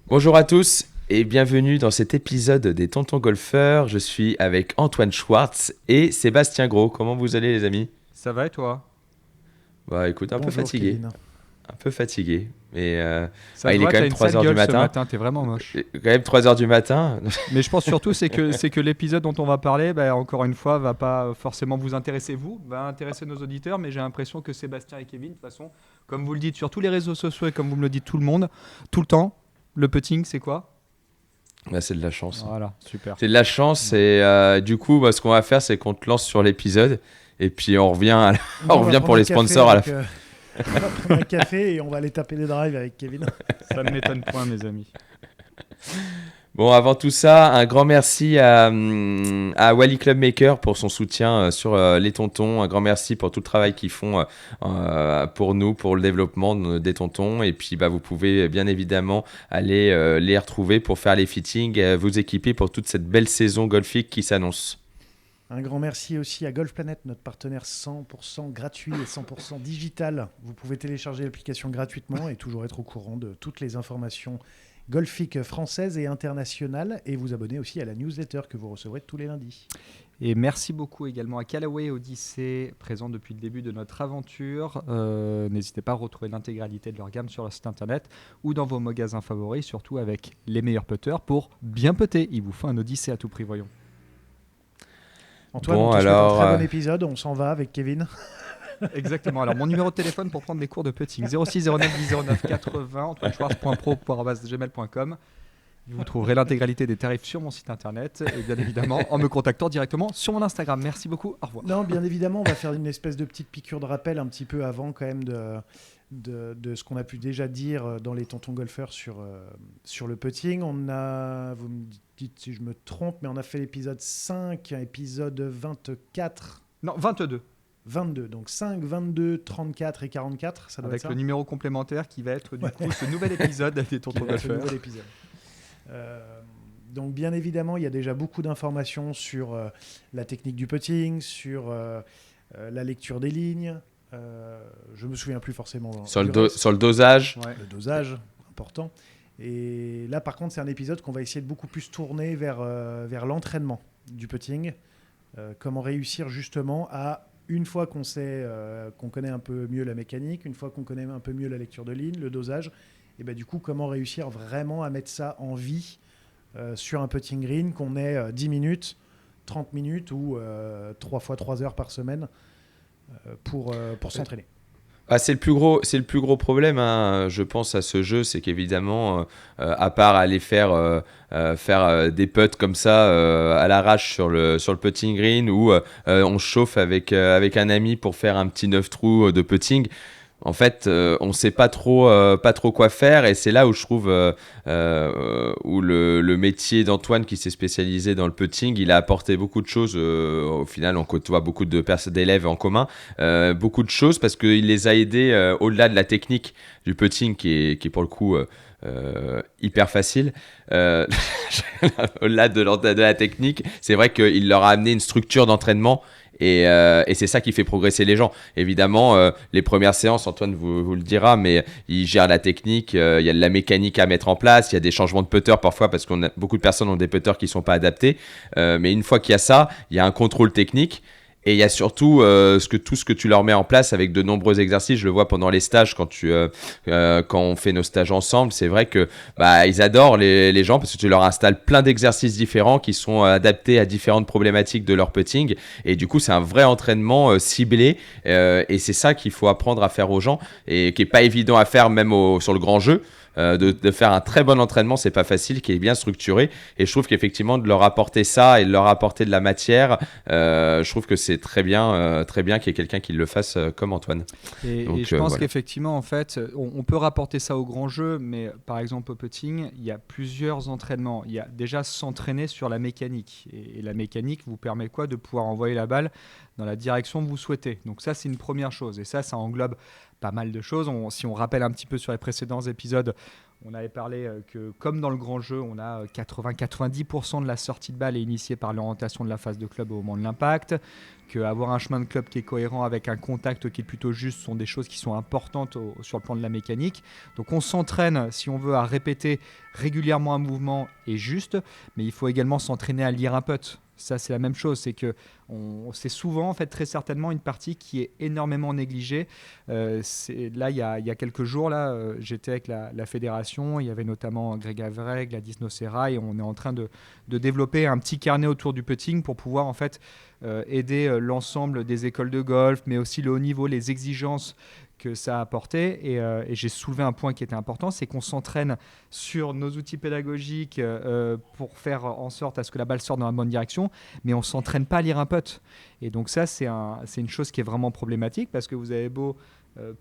Bonjour à tous et bienvenue dans cet épisode des Tontons Golfeurs. Je suis avec Antoine Schwartz et Sébastien Gros. Comment vous allez les amis ? Ça va et toi ? Bah écoute, un peu Bonjour fatigué. Kevin. Un peu fatigué. Mais Ça il se est voit, quand t'as même une 3 sale heures du gueule ce matin. matin, t'es vraiment moche. Quand même 3 heures du matin. Mais je pense surtout c'est que l'épisode dont on va parler, encore une fois, va pas forcément vous intéresser vous, va intéresser nos auditeurs, mais j'ai l'impression que Sébastien et Kevin, de toute façon, comme vous le dites sur tous les réseaux sociaux et comme vous me le dites tout le monde, tout le temps, le putting c'est quoi ? Bah, c'est de la chance. Voilà, super. C'est de la chance et du coup, ce qu'on va faire, c'est qu'on te lance sur l'épisode et puis on revient, on revient pour les sponsors à la fin. On va prendre un café et on va aller taper des drives avec Kevin. Ça ne m'étonne point, mes amis. Bon, avant tout ça, un grand merci à Wally Clubmaker pour son soutien sur les tontons. Un grand merci pour tout le travail qu'ils font pour nous, pour le développement des tontons. Et puis, vous pouvez bien évidemment aller les retrouver pour faire les fittings, vous équiper pour toute cette belle saison golfique qui s'annonce. Un grand merci aussi à Golf Planet, notre partenaire 100% gratuit et 100% digital. Vous pouvez télécharger l'application gratuitement et toujours être au courant de toutes les informations golfiques françaises et internationales, et vous abonner aussi à la newsletter que vous recevrez tous les lundis. Et merci beaucoup également à Callaway Odyssey, présent depuis le début de notre aventure. N'hésitez pas à retrouver l'intégralité de leur gamme sur leur site internet ou dans vos magasins favoris, surtout avec les meilleurs putters pour bien putter. Il vous faut un Odyssey à tout prix, voyons. Antoine, Bon, on te souhaite alors, un très bon épisode. On s'en va avec Kevin. Exactement. Alors, mon numéro de téléphone pour prendre des cours de putting, 06 09 10 09 80, antoineschwartz.pro@gmail.com. Vous trouverez l'intégralité des tarifs sur mon site internet et bien évidemment en me contactant directement sur mon Instagram. Merci beaucoup. Au revoir. Non, bien évidemment, on va faire une espèce de petite piqûre de rappel un petit peu avant quand même de ce qu'on a pu déjà dire dans les tontons golfeurs sur le putting. On a, vous me dites si je me trompe, mais on a fait l'épisode 5, épisode 24. Non, 22. 22, donc 5, 22, 34 et 44, ça doit Avec être ça. le numéro complémentaire qui va être du coup ce nouvel épisode des tontons Ce golfeurs. nouvel épisode. Donc bien évidemment, il y a déjà beaucoup d'informations sur la technique du putting, sur la lecture des lignes. Je me souviens plus forcément Sur du le reste. dosage. Ouais. Le dosage, important. Et là, par contre, c'est un épisode qu'on va essayer de beaucoup plus tourner vers l'entraînement du putting. Comment réussir justement à, une fois qu'on sait, qu'on connaît un peu mieux la mécanique, une fois qu'on connaît un peu mieux la lecture de ligne, le dosage, et du coup, comment réussir vraiment à mettre ça en vie sur un putting green, qu'on ait 10 minutes, 30 minutes ou 3 fois 3 heures par semaine pour s'entraîner. C'est le plus gros problème, hein, je pense, à ce jeu, c'est qu'évidemment, à part aller faire des putts comme ça à l'arrache sur le putting green ou on chauffe avec un ami pour faire un petit 9 trous de putting. En fait, on ne sait pas trop quoi faire, et c'est là où je trouve où le métier d'Antoine, qui s'est spécialisé dans le putting, il a apporté beaucoup de choses. Au final, on côtoie beaucoup d'élèves en commun, beaucoup de choses, parce qu'il les a aidés au-delà de la technique du putting qui est pour le coup hyper facile. Au-delà de la technique, c'est vrai qu'il leur a amené une structure d'entraînement. Et c'est ça qui fait progresser les gens. Évidemment, les premières séances, Antoine vous le dira, mais il gère la technique, il y a de la mécanique à mettre en place, il y a des changements de putter parfois parce qu'on a beaucoup de personnes ont des putters qui ne sont pas adaptés. Mais une fois qu'il y a ça, il y a un contrôle technique. Et il y a surtout tout ce que tu leur mets en place avec de nombreux exercices. Je le vois pendant les stages quand on fait nos stages ensemble. C'est vrai que ils adorent les gens parce que tu leur installes plein d'exercices différents qui sont adaptés à différentes problématiques de leur putting. Et du coup, c'est un vrai entraînement ciblé. Et c'est ça qu'il faut apprendre à faire aux gens et qui est pas évident à faire même sur le grand jeu. De faire un très bon entraînement, c'est pas facile, qui est bien structuré, et je trouve qu'effectivement de leur apporter ça et de leur apporter de la matière, je trouve que c'est très bien qu'il y ait quelqu'un qui le fasse comme Antoine. Et je pense qu'effectivement, en fait, on peut rapporter ça au grand jeu, mais par exemple au putting, il y a plusieurs entraînements. Il y a déjà s'entraîner sur la mécanique, et la mécanique vous permet quoi ? De pouvoir envoyer la balle dans la direction que vous souhaitez. Donc ça, c'est une première chose, et ça englobe pas mal de choses. Si on rappelle un petit peu sur les précédents épisodes, on avait parlé que comme dans le grand jeu, on a 80-90% de la sortie de balle est initiée par l'orientation de la phase de club au moment de l'impact, qu'avoir un chemin de club qui est cohérent avec un contact qui est plutôt juste sont des choses qui sont importantes sur le plan de la mécanique. Donc on s'entraîne, si on veut, à répéter régulièrement un mouvement et juste, mais il faut également s'entraîner à lire un putt. Ça, c'est la même chose. C'est que c'est souvent, en fait, très certainement une partie qui est énormément négligée. Là, il y a quelques jours, j'étais avec la fédération. Il y avait notamment Greg Avray, Gladys Nocera, et on est en train de développer un petit carnet autour du putting pour pouvoir, en fait, aider l'ensemble des écoles de golf, mais aussi le haut niveau, les exigences que ça a apporté. Et j'ai soulevé un point qui était important, c'est qu'on s'entraîne sur nos outils pédagogiques pour faire en sorte à ce que la balle sorte dans la bonne direction, mais on ne s'entraîne pas à lire un putt. Et donc ça, c'est une chose qui est vraiment problématique, parce que vous avez beau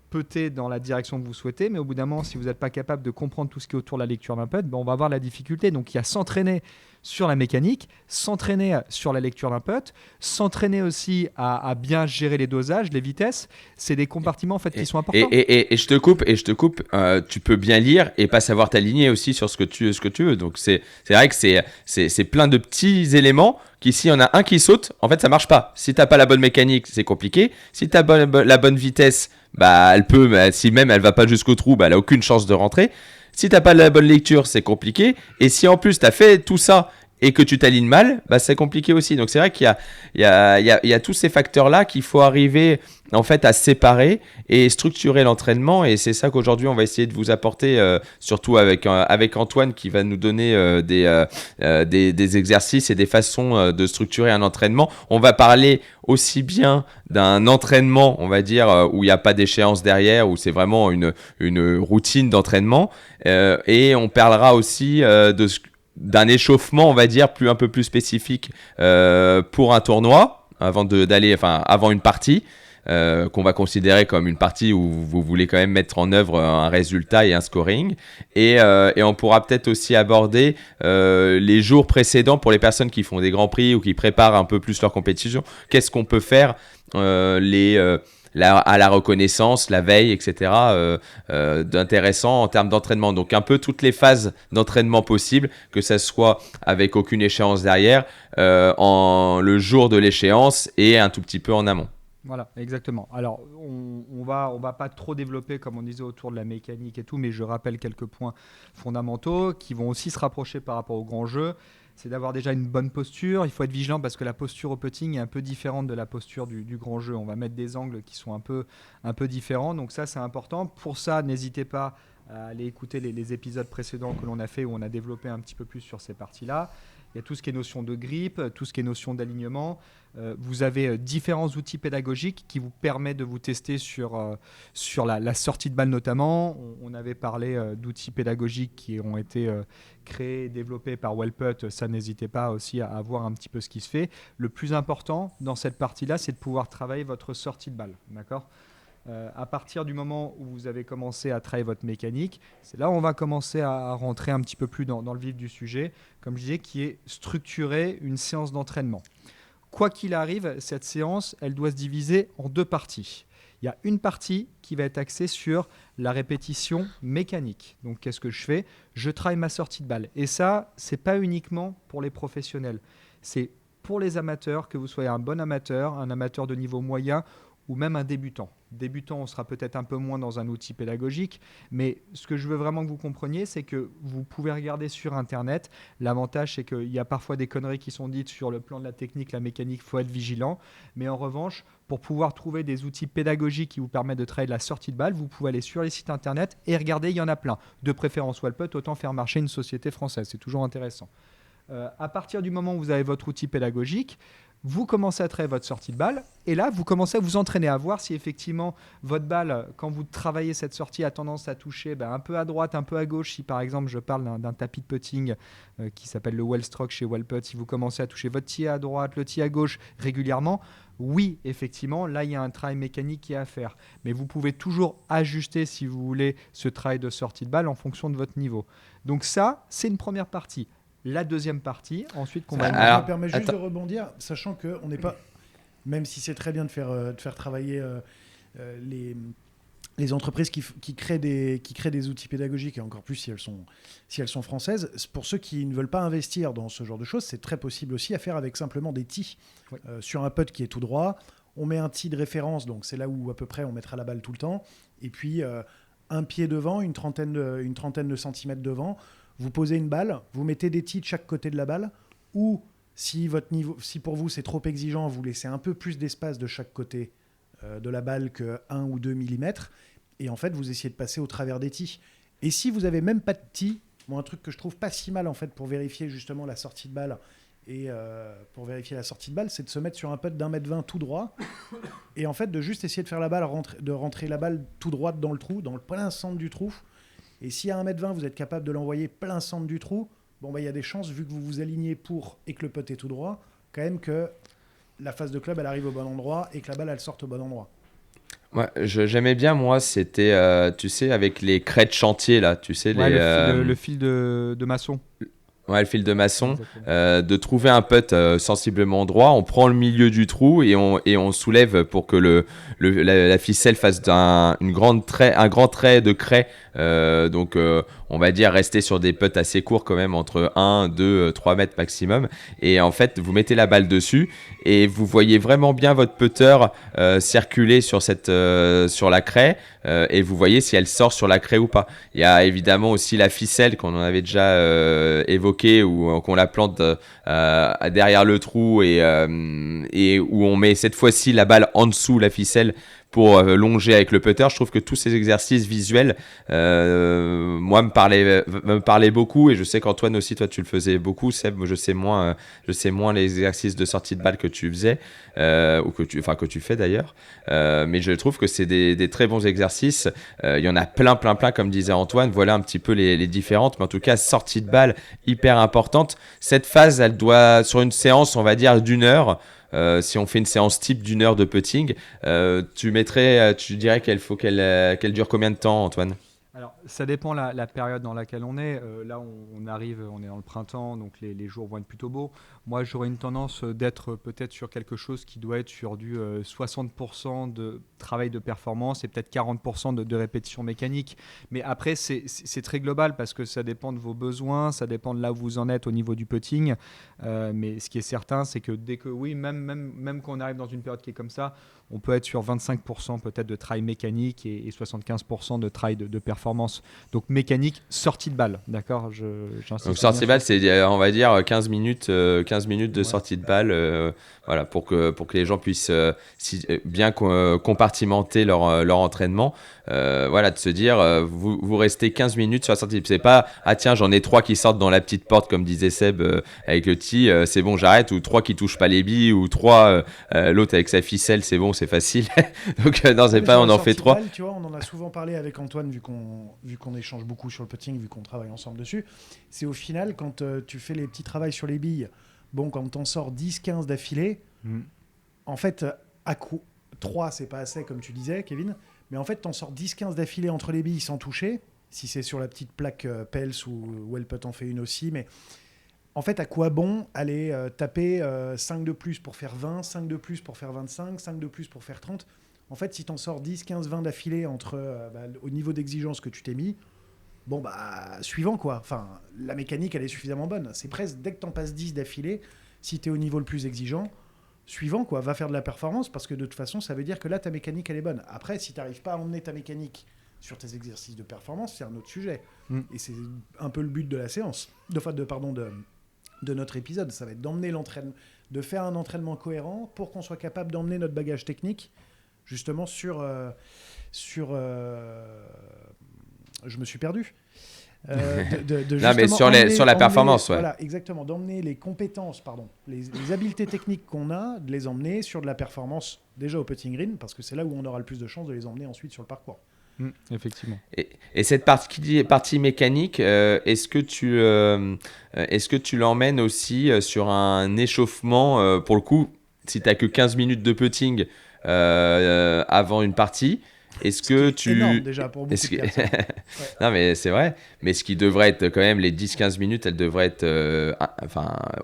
putter dans la direction que vous souhaitez, mais au bout d'un moment, si vous n'êtes pas capable de comprendre tout ce qui est autour de la lecture d'un putt, on va avoir la difficulté. Donc il y a s'entraîner sur la mécanique, s'entraîner sur la lecture d'un putt, s'entraîner aussi à bien gérer les dosages, les vitesses. C'est des compartiments en fait qui sont importants. Et je te coupe, tu peux bien lire et pas savoir t'aligner aussi sur ce que tu veux. Donc c'est vrai que c'est plein de petits éléments qui, s'il y en a un qui saute, en fait ça marche pas. Si t'as pas la bonne mécanique, c'est compliqué. Si t'as la bonne vitesse, elle peut, si même elle va pas jusqu'au trou, elle a aucune chance de rentrer. Si t'as pas la bonne lecture, c'est compliqué. Et si en plus t'as fait tout ça et que tu t'alignes mal, c'est compliqué aussi. Donc c'est vrai qu'il y a tous ces facteurs-là qu'il faut arriver en fait à séparer et structurer l'entraînement. Et c'est ça qu'aujourd'hui on va essayer de vous apporter, surtout avec Antoine qui va nous donner des exercices et des façons de structurer un entraînement. On va parler aussi bien d'un entraînement, on va dire, où il n'y a pas d'échéance derrière, où c'est vraiment une routine d'entraînement. Et on parlera aussi d'un échauffement, on va dire, un peu plus spécifique pour un tournoi, avant une partie, qu'on va considérer comme une partie où vous voulez quand même mettre en œuvre un résultat et un scoring. Et on pourra peut-être aussi aborder les jours précédents pour les personnes qui font des grands prix ou qui préparent un peu plus leur compétition. Qu'est-ce qu'on peut faire à la reconnaissance, la veille, etc. D'intéressant en termes d'entraînement. Donc un peu toutes les phases d'entraînement possibles, que ça soit avec aucune échéance derrière, le jour de l'échéance et un tout petit peu en amont. Voilà, exactement. Alors, on va pas trop développer, comme on disait, autour de la mécanique et tout, mais je rappelle quelques points fondamentaux qui vont aussi se rapprocher par rapport au grand jeu. C'est d'avoir déjà une bonne posture. Il faut être vigilant parce que la posture au putting est un peu différente de la posture du grand jeu. On va mettre des angles qui sont un peu différents. Donc ça, c'est important. Pour ça, n'hésitez pas à aller écouter les épisodes précédents que l'on a fait où on a développé un petit peu plus sur ces parties-là. Il y a tout ce qui est notion de grip, tout ce qui est notion d'alignement. Vous avez différents outils pédagogiques qui vous permettent de vous tester sur la sortie de balle notamment. On avait parlé d'outils pédagogiques qui ont été créés, développés par Wellputt. Ça, n'hésitez pas aussi à voir un petit peu ce qui se fait. Le plus important dans cette partie-là, c'est de pouvoir travailler votre sortie de balle. D'accord ? À partir du moment où vous avez commencé à travailler votre mécanique, c'est là où on va commencer à rentrer un petit peu plus dans le vif du sujet, comme je disais, qui est structurer une séance d'entraînement. Quoi qu'il arrive, cette séance, elle doit se diviser en deux parties. Il y a une partie qui va être axée sur la répétition mécanique. Donc, qu'est-ce que je fais ? Je travaille ma sortie de balle. Et ça, ce n'est pas uniquement pour les professionnels. C'est pour les amateurs, que vous soyez un bon amateur, un amateur de niveau moyen ou même un débutant. Débutant, on sera peut-être un peu moins dans un outil pédagogique, mais ce que je veux vraiment que vous compreniez, c'est que vous pouvez regarder sur Internet. L'avantage, c'est qu'il y a parfois des conneries qui sont dites sur le plan de la technique, la mécanique, il faut être vigilant. Mais en revanche, pour pouvoir trouver des outils pédagogiques qui vous permettent de travailler de la sortie de balle, vous pouvez aller sur les sites Internet et regarder, il y en a plein. De préférence Wellputt, autant faire marcher une société française, c'est toujours intéressant. À partir du moment où vous avez votre outil pédagogique, vous commencez à travailler votre sortie de balle et là, vous commencez à vous entraîner à voir si effectivement votre balle, quand vous travaillez cette sortie, a tendance à toucher un peu à droite, un peu à gauche. Si par exemple, je parle d'un tapis de putting qui s'appelle le Wellstroke chez Wellputt, si vous commencez à toucher votre tee à droite, le tee à gauche régulièrement, oui, effectivement, là, il y a un travail mécanique qui est à faire. Mais vous pouvez toujours ajuster, si vous voulez, ce travail de sortie de balle en fonction de votre niveau. Donc ça, c'est une première partie. La deuxième partie, ensuite qu'on va... Ça me permet juste de rebondir, sachant qu'on n'est pas... Même si c'est très bien de faire travailler les entreprises qui créent des outils pédagogiques, et encore plus si elles sont françaises, pour ceux qui ne veulent pas investir dans ce genre de choses, c'est très possible aussi à faire avec simplement des tees. Oui. Sur un putt qui est tout droit, on met un tee de référence, donc c'est là où à peu près on mettra la balle tout le temps, et puis un pied devant, une trentaine de centimètres devant, vous posez une balle, vous mettez des tees de chaque côté de la balle, ou si pour vous c'est trop exigeant, vous laissez un peu plus d'espace de chaque côté de la balle que 1 ou 2 mm, et en fait vous essayez de passer au travers des tees. Et si vous avez même pas de tee, un truc que je trouve pas si mal en fait pour vérifier justement la sortie de balle, c'est de se mettre sur un putt d'1,20 m tout droit, et en fait de juste essayer de faire la balle rentrer la balle tout droite dans le trou, dans le plein centre du trou. Et si à 1,20 m vous êtes capable de l'envoyer plein centre du trou, il y a des chances, vu que vous vous alignez pour et que le putt est tout droit, quand même que la face de club elle arrive au bon endroit et que la balle elle sorte au bon endroit. Ouais, j'aimais bien, moi, c'était, tu sais, avec les crêtes de chantier, là, tu sais, Ouais, les, le fil de maçon. ouais, le fil de maçon, Exactement. de trouver un putt sensiblement droit, on prend le milieu du trou et on soulève pour que la ficelle fasse un grand trait de craie. Donc, on va dire rester sur des putts assez courts quand même, entre 1, 2, 3 mètres maximum. Et en fait, vous mettez la balle dessus et vous voyez vraiment bien votre putter circuler sur la craie et vous voyez si elle sort sur la craie ou pas. Il y a évidemment aussi la ficelle qu'on en avait déjà évoquée, ou qu'on la plante derrière le trou et où on met cette fois-ci la balle en dessous la ficelle pour longer avec le putter. Je trouve que tous ces exercices visuels, moi, me parlaient beaucoup, et je sais qu'Antoine aussi, toi, tu le faisais beaucoup. Seb, moi, je sais moins les exercices de sortie de balle que tu faisais, ou que tu fais d'ailleurs. Mais je trouve que c'est des très bons exercices. Il y en a plein, comme disait Antoine. Voilà un petit peu les différentes, mais en tout cas, sortie de balle hyper importante. Cette phase, elle doit, sur une séance, on va dire d'1 heure. Si on fait une séance type d'1 heure de putting, tu dirais qu'elle dure combien de temps, Antoine? Alors, ça dépend la période dans laquelle on est. Là, on est dans le printemps, donc les jours vont être plutôt beaux. Moi, j'aurais une tendance d'être peut-être sur quelque chose qui doit être sur du 60% de travail de performance et peut-être 40% de répétition mécanique. Mais après, c'est très global parce que ça dépend de vos besoins, ça dépend de là où vous en êtes au niveau du putting. Mais ce qui est certain, c'est que dès que, oui, même quand on arrive dans une période qui est comme ça, on peut être sur 25% peut-être de travail mécanique et 75% de travail de performance. Donc mécanique, sortie de balle, d'accord. Donc sortie de balle, c'est, on va dire 15 minutes de sortie de balle, voilà, pour que les gens puissent bien compartimenter leur entraînement. Voilà, de se dire, vous restez 15 minutes sur la sortie. C'est pas, ah tiens, j'en ai 3 qui sortent dans la petite porte, comme disait Seb, avec le tee, c'est bon, j'arrête, ou 3 qui touchent pas les billes, ou 3, l'autre avec sa ficelle, c'est bon, c'est facile. Donc non, c'est pas, on en fait 3. Tu vois, on en a souvent parlé avec Antoine, vu qu'on échange beaucoup sur le putting, vu qu'on travaille ensemble dessus. C'est au final, quand tu fais les petits travails sur les billes, quand t'en sors 10-15 d'affilée, en fait, 3, c'est pas assez, comme tu disais, Kevin, mais en fait, t'en sors 10-15 d'affilée entre les billes sans toucher, si c'est sur la petite plaque Pels ou elle peut en faire une aussi, mais en fait, à quoi bon aller taper 5 de plus pour faire 20, 5 de plus pour faire 25, 5 de plus pour faire 30? En fait, si t'en sors 10, 15, 20 d'affilée au niveau d'exigence que tu t'es mis, suivant quoi. Enfin, la mécanique, elle est suffisamment bonne. C'est presque, dès que t'en passes 10 d'affilée, si t'es au niveau le plus exigeant, suivant quoi, va faire de la performance, parce que de toute façon, ça veut dire que là, ta mécanique, elle est bonne. Après, si t'arrives pas à emmener ta mécanique sur tes exercices de performance, c'est un autre sujet. Et c'est un peu le but de la séance, de notre épisode. Ça va être d'emmener l'entraînement, de faire un entraînement cohérent pour qu'on soit capable d'emmener notre bagage technique justement sur je me suis perdu. Non, mais sur la performance, ouais. Voilà, exactement. D'emmener les compétences, les habiletés techniques qu'on a, de les emmener sur de la performance déjà au putting green, parce que c'est là où on aura le plus de chances de les emmener ensuite sur le parcours. Effectivement. Et cette partie mécanique, est-ce que tu l'emmènes aussi sur un échauffement, pour le coup, si tu n'as que 15 minutes de putting avant une partie? Est-ce que tu... énorme déjà pour beaucoup de personnes. Ouais. Non, mais c'est vrai. Mais ce qui devrait être quand même, les 10-15 minutes, elles devraient être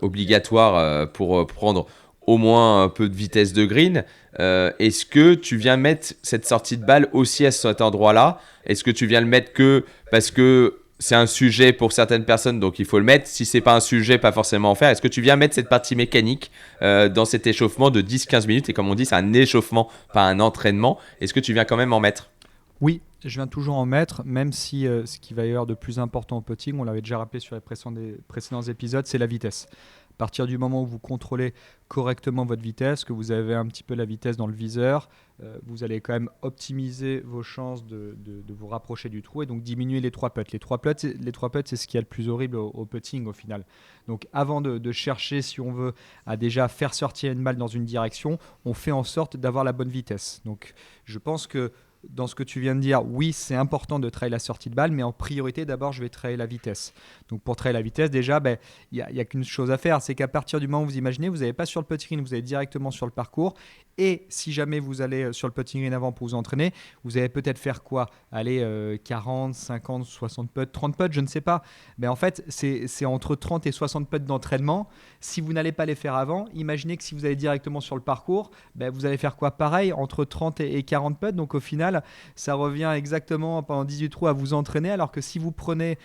obligatoires pour prendre au moins un peu de vitesse de green. Est-ce que tu viens mettre cette sortie de balle aussi à cet endroit-là? Est-ce que tu viens le mettre que parce que c'est un sujet pour certaines personnes, donc il faut le mettre? Si c'est pas un sujet, pas forcément en faire. Est-ce que tu viens mettre cette partie mécanique dans cet échauffement de 10-15 minutes? Et comme on dit, c'est un échauffement, pas un entraînement. Est-ce que tu viens quand même en mettre? Oui, je viens toujours en mettre, même si ce qui va y avoir de plus important au putting, on l'avait déjà rappelé sur les précédents épisodes, c'est la vitesse. À partir du moment où vous contrôlez correctement votre vitesse, que vous avez un petit peu la vitesse dans le viseur, vous allez quand même optimiser vos chances de vous rapprocher du trou et donc diminuer les 3 putts. Les 3 putts, c'est ce qu'il y a le plus horrible au putting au final. Donc avant de chercher, si on veut, à déjà faire sortir une balle dans une direction, on fait en sorte d'avoir la bonne vitesse. Donc je pense que dans ce que tu viens de dire, oui, c'est important de traiter la sortie de balle, mais en priorité, d'abord, je vais traiter la vitesse. Donc, pour traiter la vitesse, déjà, il n'y a qu'une chose à faire, c'est qu'à partir du moment où vous imaginez, vous n'allez pas sur le putting green, vous allez directement sur le parcours. Et si jamais vous allez sur le putting green avant pour vous entraîner, vous allez peut-être faire quoi? Aller 40, 50, 60 putts, 30 putts, je ne sais pas. Mais en fait, c'est entre 30 et 60 putts d'entraînement. Si vous n'allez pas les faire avant, imaginez que si vous allez directement sur le parcours, vous allez faire quoi? Pareil, entre 30 et 40 putts. Donc, au final, ça revient exactement pendant 18 trous à vous entraîner, alors que si vous prenez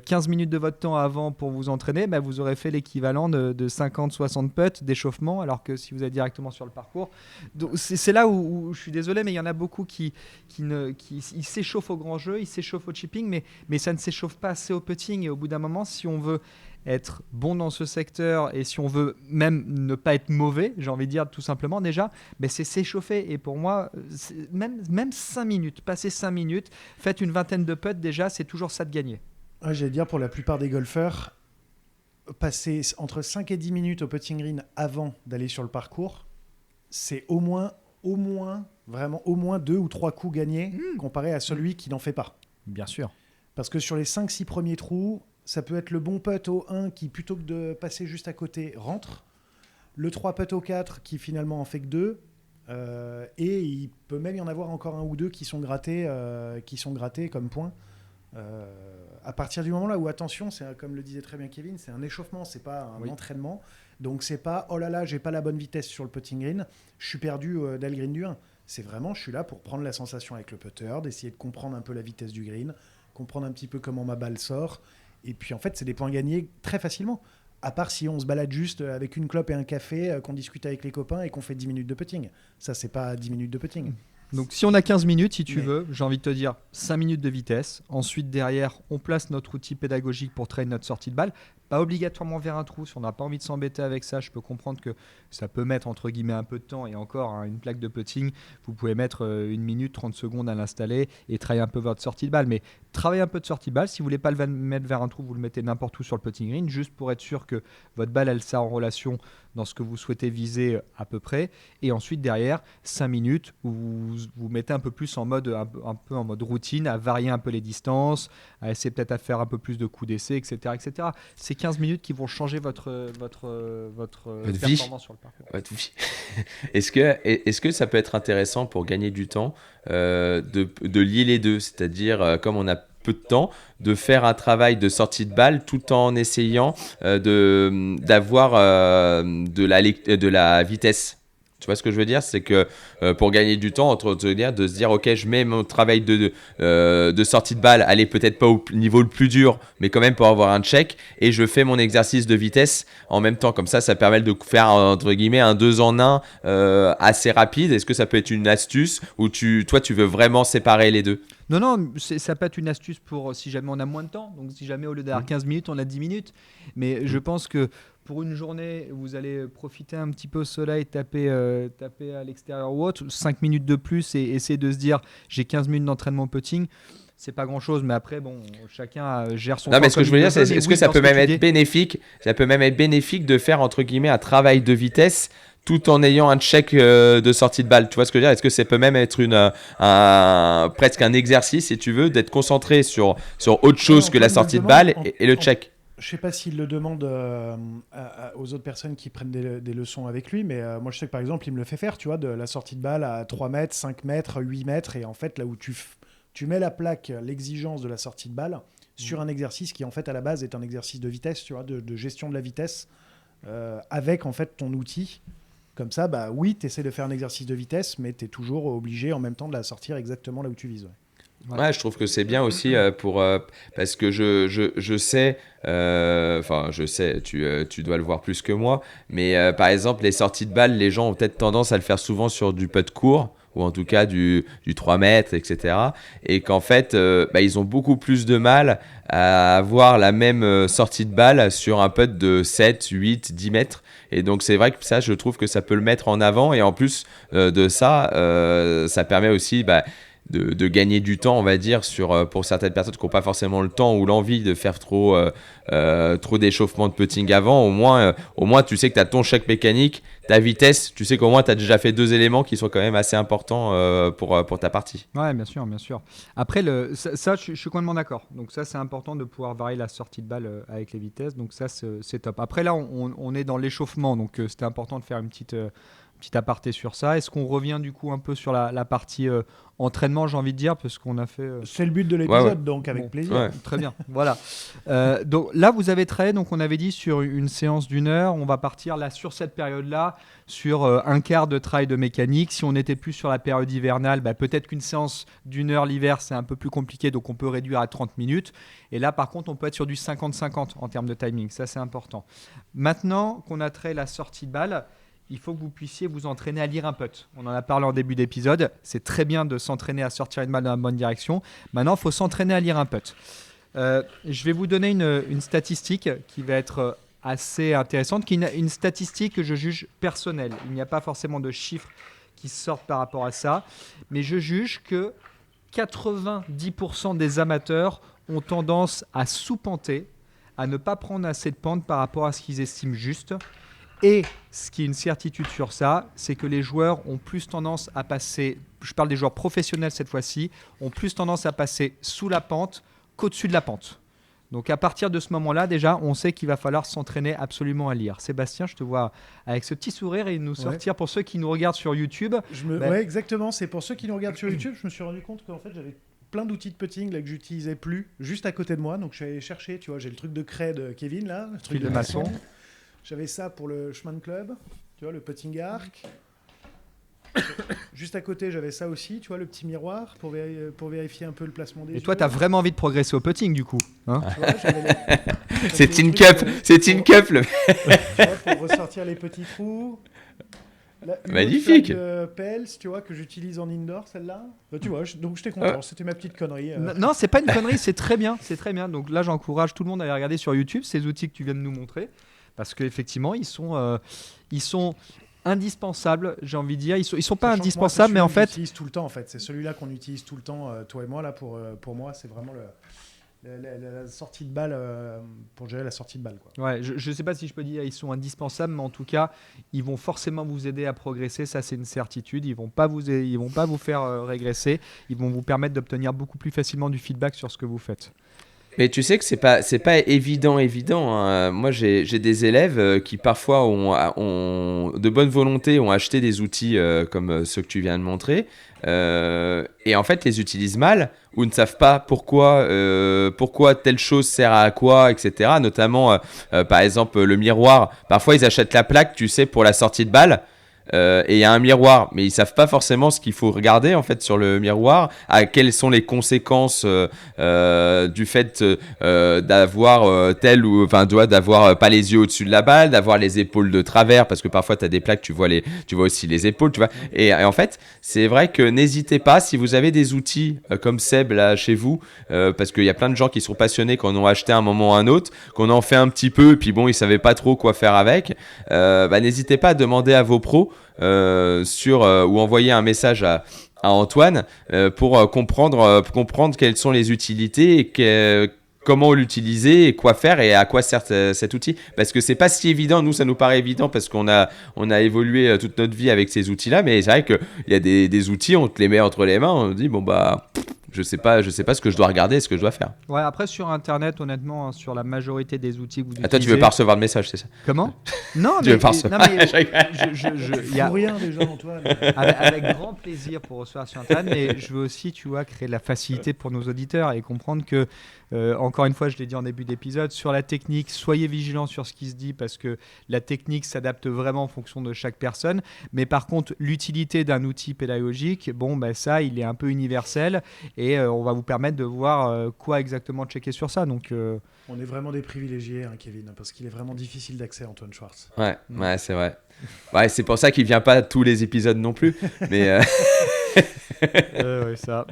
15 minutes de votre temps avant pour vous entraîner, vous aurez fait l'équivalent de 50-60 putts d'échauffement, alors que si vous êtes directement sur le parcours. Donc c'est là où je suis désolé, mais il y en a beaucoup qui ils s'échauffent au grand jeu, ils s'échauffent au chipping, mais ça ne s'échauffe pas assez au putting. Et au bout d'un moment, si on veut être bon dans ce secteur et si on veut même ne pas être mauvais, j'ai envie de dire tout simplement déjà, c'est s'échauffer. Et pour moi, même 5 minutes, passer 5 minutes, faites une vingtaine de putts déjà, c'est toujours ça de gagner. Ouais, j'allais dire, pour la plupart des golfeurs, passer entre 5 et 10 minutes au putting green avant d'aller sur le parcours, c'est au moins 2 ou 3 coups gagnés comparé à celui qui n'en fait pas. Bien sûr. Parce que sur les 5-6 premiers trous, ça peut être le bon putt au 1 qui, plutôt que de passer juste à côté, rentre. Le 3 putt au 4 qui finalement en fait que 2. Et il peut même y en avoir encore un ou deux qui sont grattés comme points. À partir du moment là où, attention, c'est, comme le disait très bien Kevin, c'est un échauffement, c'est pas un entraînement. Donc c'est pas oh là là, j'ai pas la bonne vitesse sur le putting green, je suis perdu dès le green du 1. C'est vraiment, je suis là pour prendre la sensation avec le putter, d'essayer de comprendre un peu la vitesse du green, comprendre un petit peu comment ma balle sort. Et puis en fait, c'est des points gagnés très facilement. À part si on se balade juste avec une clope et un café, qu'on discute avec les copains et qu'on fait 10 minutes de putting. Ça, c'est pas 10 minutes de putting. Donc si on a 15 minutes, si tu veux, j'ai envie de te dire 5 minutes de vitesse. Ensuite, derrière, on place notre outil pédagogique pour traîner notre sortie de balle. Pas obligatoirement vers un trou. Si on n'a pas envie de s'embêter avec ça, je peux comprendre que ça peut mettre entre guillemets un peu de temps. Et encore, une plaque de putting, vous pouvez mettre 1 minute, 30 secondes à l'installer et travailler un peu votre sortie de balle. Mais travaillez un peu de sortie de balle. Si vous ne voulez pas le mettre vers un trou, vous le mettez n'importe où sur le putting green, juste pour être sûr que votre balle, elle sert en relation dans ce que vous souhaitez viser à peu près. Et ensuite, derrière, 5 minutes où vous mettez un peu plus en mode, un peu en mode routine, à varier un peu les distances, à essayer peut-être à faire un peu plus de coups d'essai, etc. etc. C'est 15 minutes qui vont changer votre performance sur le parcours. Votre vie. Est-ce que ça peut être intéressant pour gagner du temps de lier les deux? C'est-à-dire, comme on a peu de temps, de faire un travail de sortie de balle tout en essayant d'avoir de la vitesse. Tu vois ce que je veux dire? C'est que pour gagner du temps, de se dire ok, je mets mon travail de sortie de balle, allez, peut-être pas au niveau le plus dur, mais quand même pour avoir un check, et je fais mon exercice de vitesse en même temps. Comme ça permet de faire entre guillemets un 2 en 1 assez rapide. Est-ce que ça peut être une astuce ou toi tu veux vraiment séparer les deux? Non, ça peut être une astuce pour si jamais on a moins de temps. Donc si jamais au lieu d'avoir 15 minutes, on a 10 minutes. Mais je pense que pour une journée, vous allez profiter un petit peu au soleil, taper à l'extérieur ou autre, 5 minutes de plus et essayer de se dire j'ai 15 minutes d'entraînement putting. C'est pas grand chose, mais après, chacun gère son temps. Non, mais ce que je veux dire, c'est est-ce que ça peut même être bénéfique? Ça peut même être bénéfique de faire entre guillemets un travail de vitesse tout en ayant un check de sortie de balle. Tu vois ce que je veux dire? Est-ce que ça peut même être presque un exercice, si tu veux, d'être concentré sur autre chose que la sortie de balle et le check? Je ne sais pas s'il le demande aux autres personnes qui prennent des leçons avec lui, mais moi je sais que par exemple, il me le fait faire, tu vois, de la sortie de balle à 3 mètres, 5 mètres, 8 mètres, et en fait, là où tu mets la plaque, l'exigence de la sortie de balle, sur un exercice qui en fait à la base est un exercice de vitesse, tu vois, de gestion de la vitesse, avec en fait ton outil. Comme ça, bah oui, tu essaies de faire un exercice de vitesse, mais tu es toujours obligé en même temps de la sortir exactement là où tu vises. Ouais, je trouve que c'est bien aussi parce que je sais, je sais, tu dois le voir plus que moi, mais par exemple, les sorties de balles, les gens ont peut-être tendance à le faire souvent sur du putt court, ou en tout cas du 3 mètres, etc. Et qu'en fait, ils ont beaucoup plus de mal à avoir la même sortie de balle sur un putt de 7, 8, 10 mètres. Et donc c'est vrai que ça, je trouve que ça peut le mettre en avant. Et en plus de ça, ça permet aussi de gagner du temps, on va dire, pour certaines personnes qui n'ont pas forcément le temps ou l'envie de faire trop d'échauffement de putting avant. Au moins, tu sais que tu as ton choc mécanique, ta vitesse, tu sais qu'au moins tu as déjà fait 2 éléments qui sont quand même assez importants pour ta partie. Ouais, bien sûr, bien sûr. Après, ça je suis complètement d'accord. Donc ça, c'est important de pouvoir varier la sortie de balle avec les vitesses. Donc ça, c'est top. Après, là, on est dans l'échauffement. Donc c'était important de faire une petite aparté sur ça. Est-ce qu'on revient du coup un peu sur la partie entraînement, j'ai envie de dire, parce qu'on a fait... C'est le but de l'épisode, Ouais. donc avec plaisir. Ouais. Très bien, voilà. Donc là, vous avez travaillé, donc on avait dit sur une séance d'1 heure, on va partir là sur cette période-là, sur un quart de travail de mécanique. Si on était plus sur la période hivernale, peut-être qu'une séance d'1 heure l'hiver, c'est un peu plus compliqué, donc on peut réduire à 30 minutes. Et là, par contre, on peut être sur du 50-50 en termes de timing, ça c'est important. Maintenant qu'on a trait la sortie de balle, il faut que vous puissiez vous entraîner à lire un putt. On en a parlé en début d'épisode. C'est très bien de s'entraîner à sortir une balle dans la bonne direction. Maintenant, il faut s'entraîner à lire un putt. Je vais vous donner une statistique qui va être assez intéressante, qui est une statistique que je juge personnelle. Il n'y a pas forcément de chiffres qui sortent par rapport à ça, mais je juge que 90% des amateurs ont tendance à sous-penter, à ne pas prendre assez de pente par rapport à ce qu'ils estiment juste. Et ce qui est une certitude sur ça, c'est que les joueurs ont plus tendance à passer, je parle des joueurs professionnels cette fois-ci, ont plus tendance à passer sous la pente qu'au-dessus de la pente. Donc à partir de ce moment-là, déjà, on sait qu'il va falloir s'entraîner absolument à lire. Sébastien, je te vois avec ce petit sourire et nous sortir pour ceux qui nous regardent sur YouTube. Ouais, exactement. C'est pour ceux qui nous regardent sur YouTube, je me suis rendu compte qu'en fait, j'avais plein d'outils de putting là, que j'utilisais plus juste à côté de moi. Donc je suis allé chercher, tu vois, j'ai le truc de craie de Kevin là, le truc de maçon. J'avais ça pour le chemin de club, tu vois, le putting arc. Juste à côté, j'avais ça aussi, tu vois, le petit miroir pour vérifier un peu le placement des yeux. Et toi, tu as vraiment envie de progresser au putting, du coup, hein? Tu vois, C'est Tin Cup, c'est Tin Cup le... pour ressortir les petits trous. Magnifique. De Pels, tu vois, que j'utilise en indoor, celle-là. Tu vois, donc j'étais content. C'était ma petite connerie. Non, c'est pas une connerie, c'est très bien, c'est très bien. Donc là, j'encourage tout le monde à aller regarder sur YouTube ces outils que tu viens de nous montrer, parce qu'effectivement, ils sont indispensables, j'ai envie de dire. Ils sont pas indispensables, mais en fait... utilise tout le temps, en fait. C'est celui-là qu'on utilise tout le temps, toi et moi. Là, pour moi, c'est vraiment la sortie de balle, pour gérer la sortie de balle, quoi. Ouais, je sais pas si je peux dire ils sont indispensables, mais en tout cas, ils vont forcément vous aider à progresser. Ça, c'est une certitude. Ils vont pas vous faire régresser. Ils vont vous permettre d'obtenir beaucoup plus facilement du feedback sur ce que vous faites. Mais tu sais que c'est pas évident, hein. Moi, j'ai des élèves qui parfois ont de bonne volonté, ont acheté des outils comme ceux que tu viens de montrer, et en fait les utilisent mal ou ne savent pas pourquoi telle chose sert à quoi, etc. Notamment, par exemple, le miroir. Parfois, ils achètent la plaque, tu sais, pour la sortie de balle. Et il y a un miroir, mais ils savent pas forcément ce qu'il faut regarder en fait sur le miroir, quelles sont les conséquences du fait d'avoir d'avoir pas les yeux au-dessus de la balle, d'avoir les épaules de travers, parce que parfois tu as des plaques, tu vois aussi les épaules, tu vois. Et en fait, c'est vrai que n'hésitez pas, si vous avez des outils comme Seb là chez vous, parce qu'il y a plein de gens qui sont passionnés, qu'on en ont acheté à un moment ou à un autre, qu'on en fait un petit peu, et puis bon, ils savaient pas trop quoi faire avec, n'hésitez pas à demander à vos pros ou envoyer un message à Antoine pour comprendre quelles sont les utilités et comment l'utiliser et quoi faire et à quoi sert cet outil, parce que c'est pas si évident. Nous, ça nous paraît évident parce qu'on a évolué toute notre vie avec ces outils là, mais c'est vrai qu'il y a des outils, on te les met entre les mains, on dit bon je sais pas ce que je dois regarder, ce que je dois faire. Ouais, après sur Internet, honnêtement, hein, sur la majorité des outils que vous utilisez... Toi, tu veux pas recevoir de message, c'est ça? Comment? Non, Tu veux pas recevoir. non, mais Il y a rien déjà, Antoine. avec grand plaisir pour recevoir sur Internet, mais je veux aussi, tu vois, créer de la facilité pour nos auditeurs et comprendre que, encore une fois, je l'ai dit en début d'épisode, sur la technique, soyez vigilants sur ce qui se dit parce que la technique s'adapte vraiment en fonction de chaque personne. Mais par contre, l'utilité d'un outil pédagogique, bon, ben ça, il est un peu universel et on va vous permettre de voir quoi exactement checker sur ça. Donc, On est vraiment des privilégiés, hein, Kevin, parce qu'il est vraiment difficile d'accès, Antoine Schwartz. Ouais, c'est vrai. Ouais, c'est pour ça qu'il vient pas à tous les épisodes non plus. Mais ouais, ça.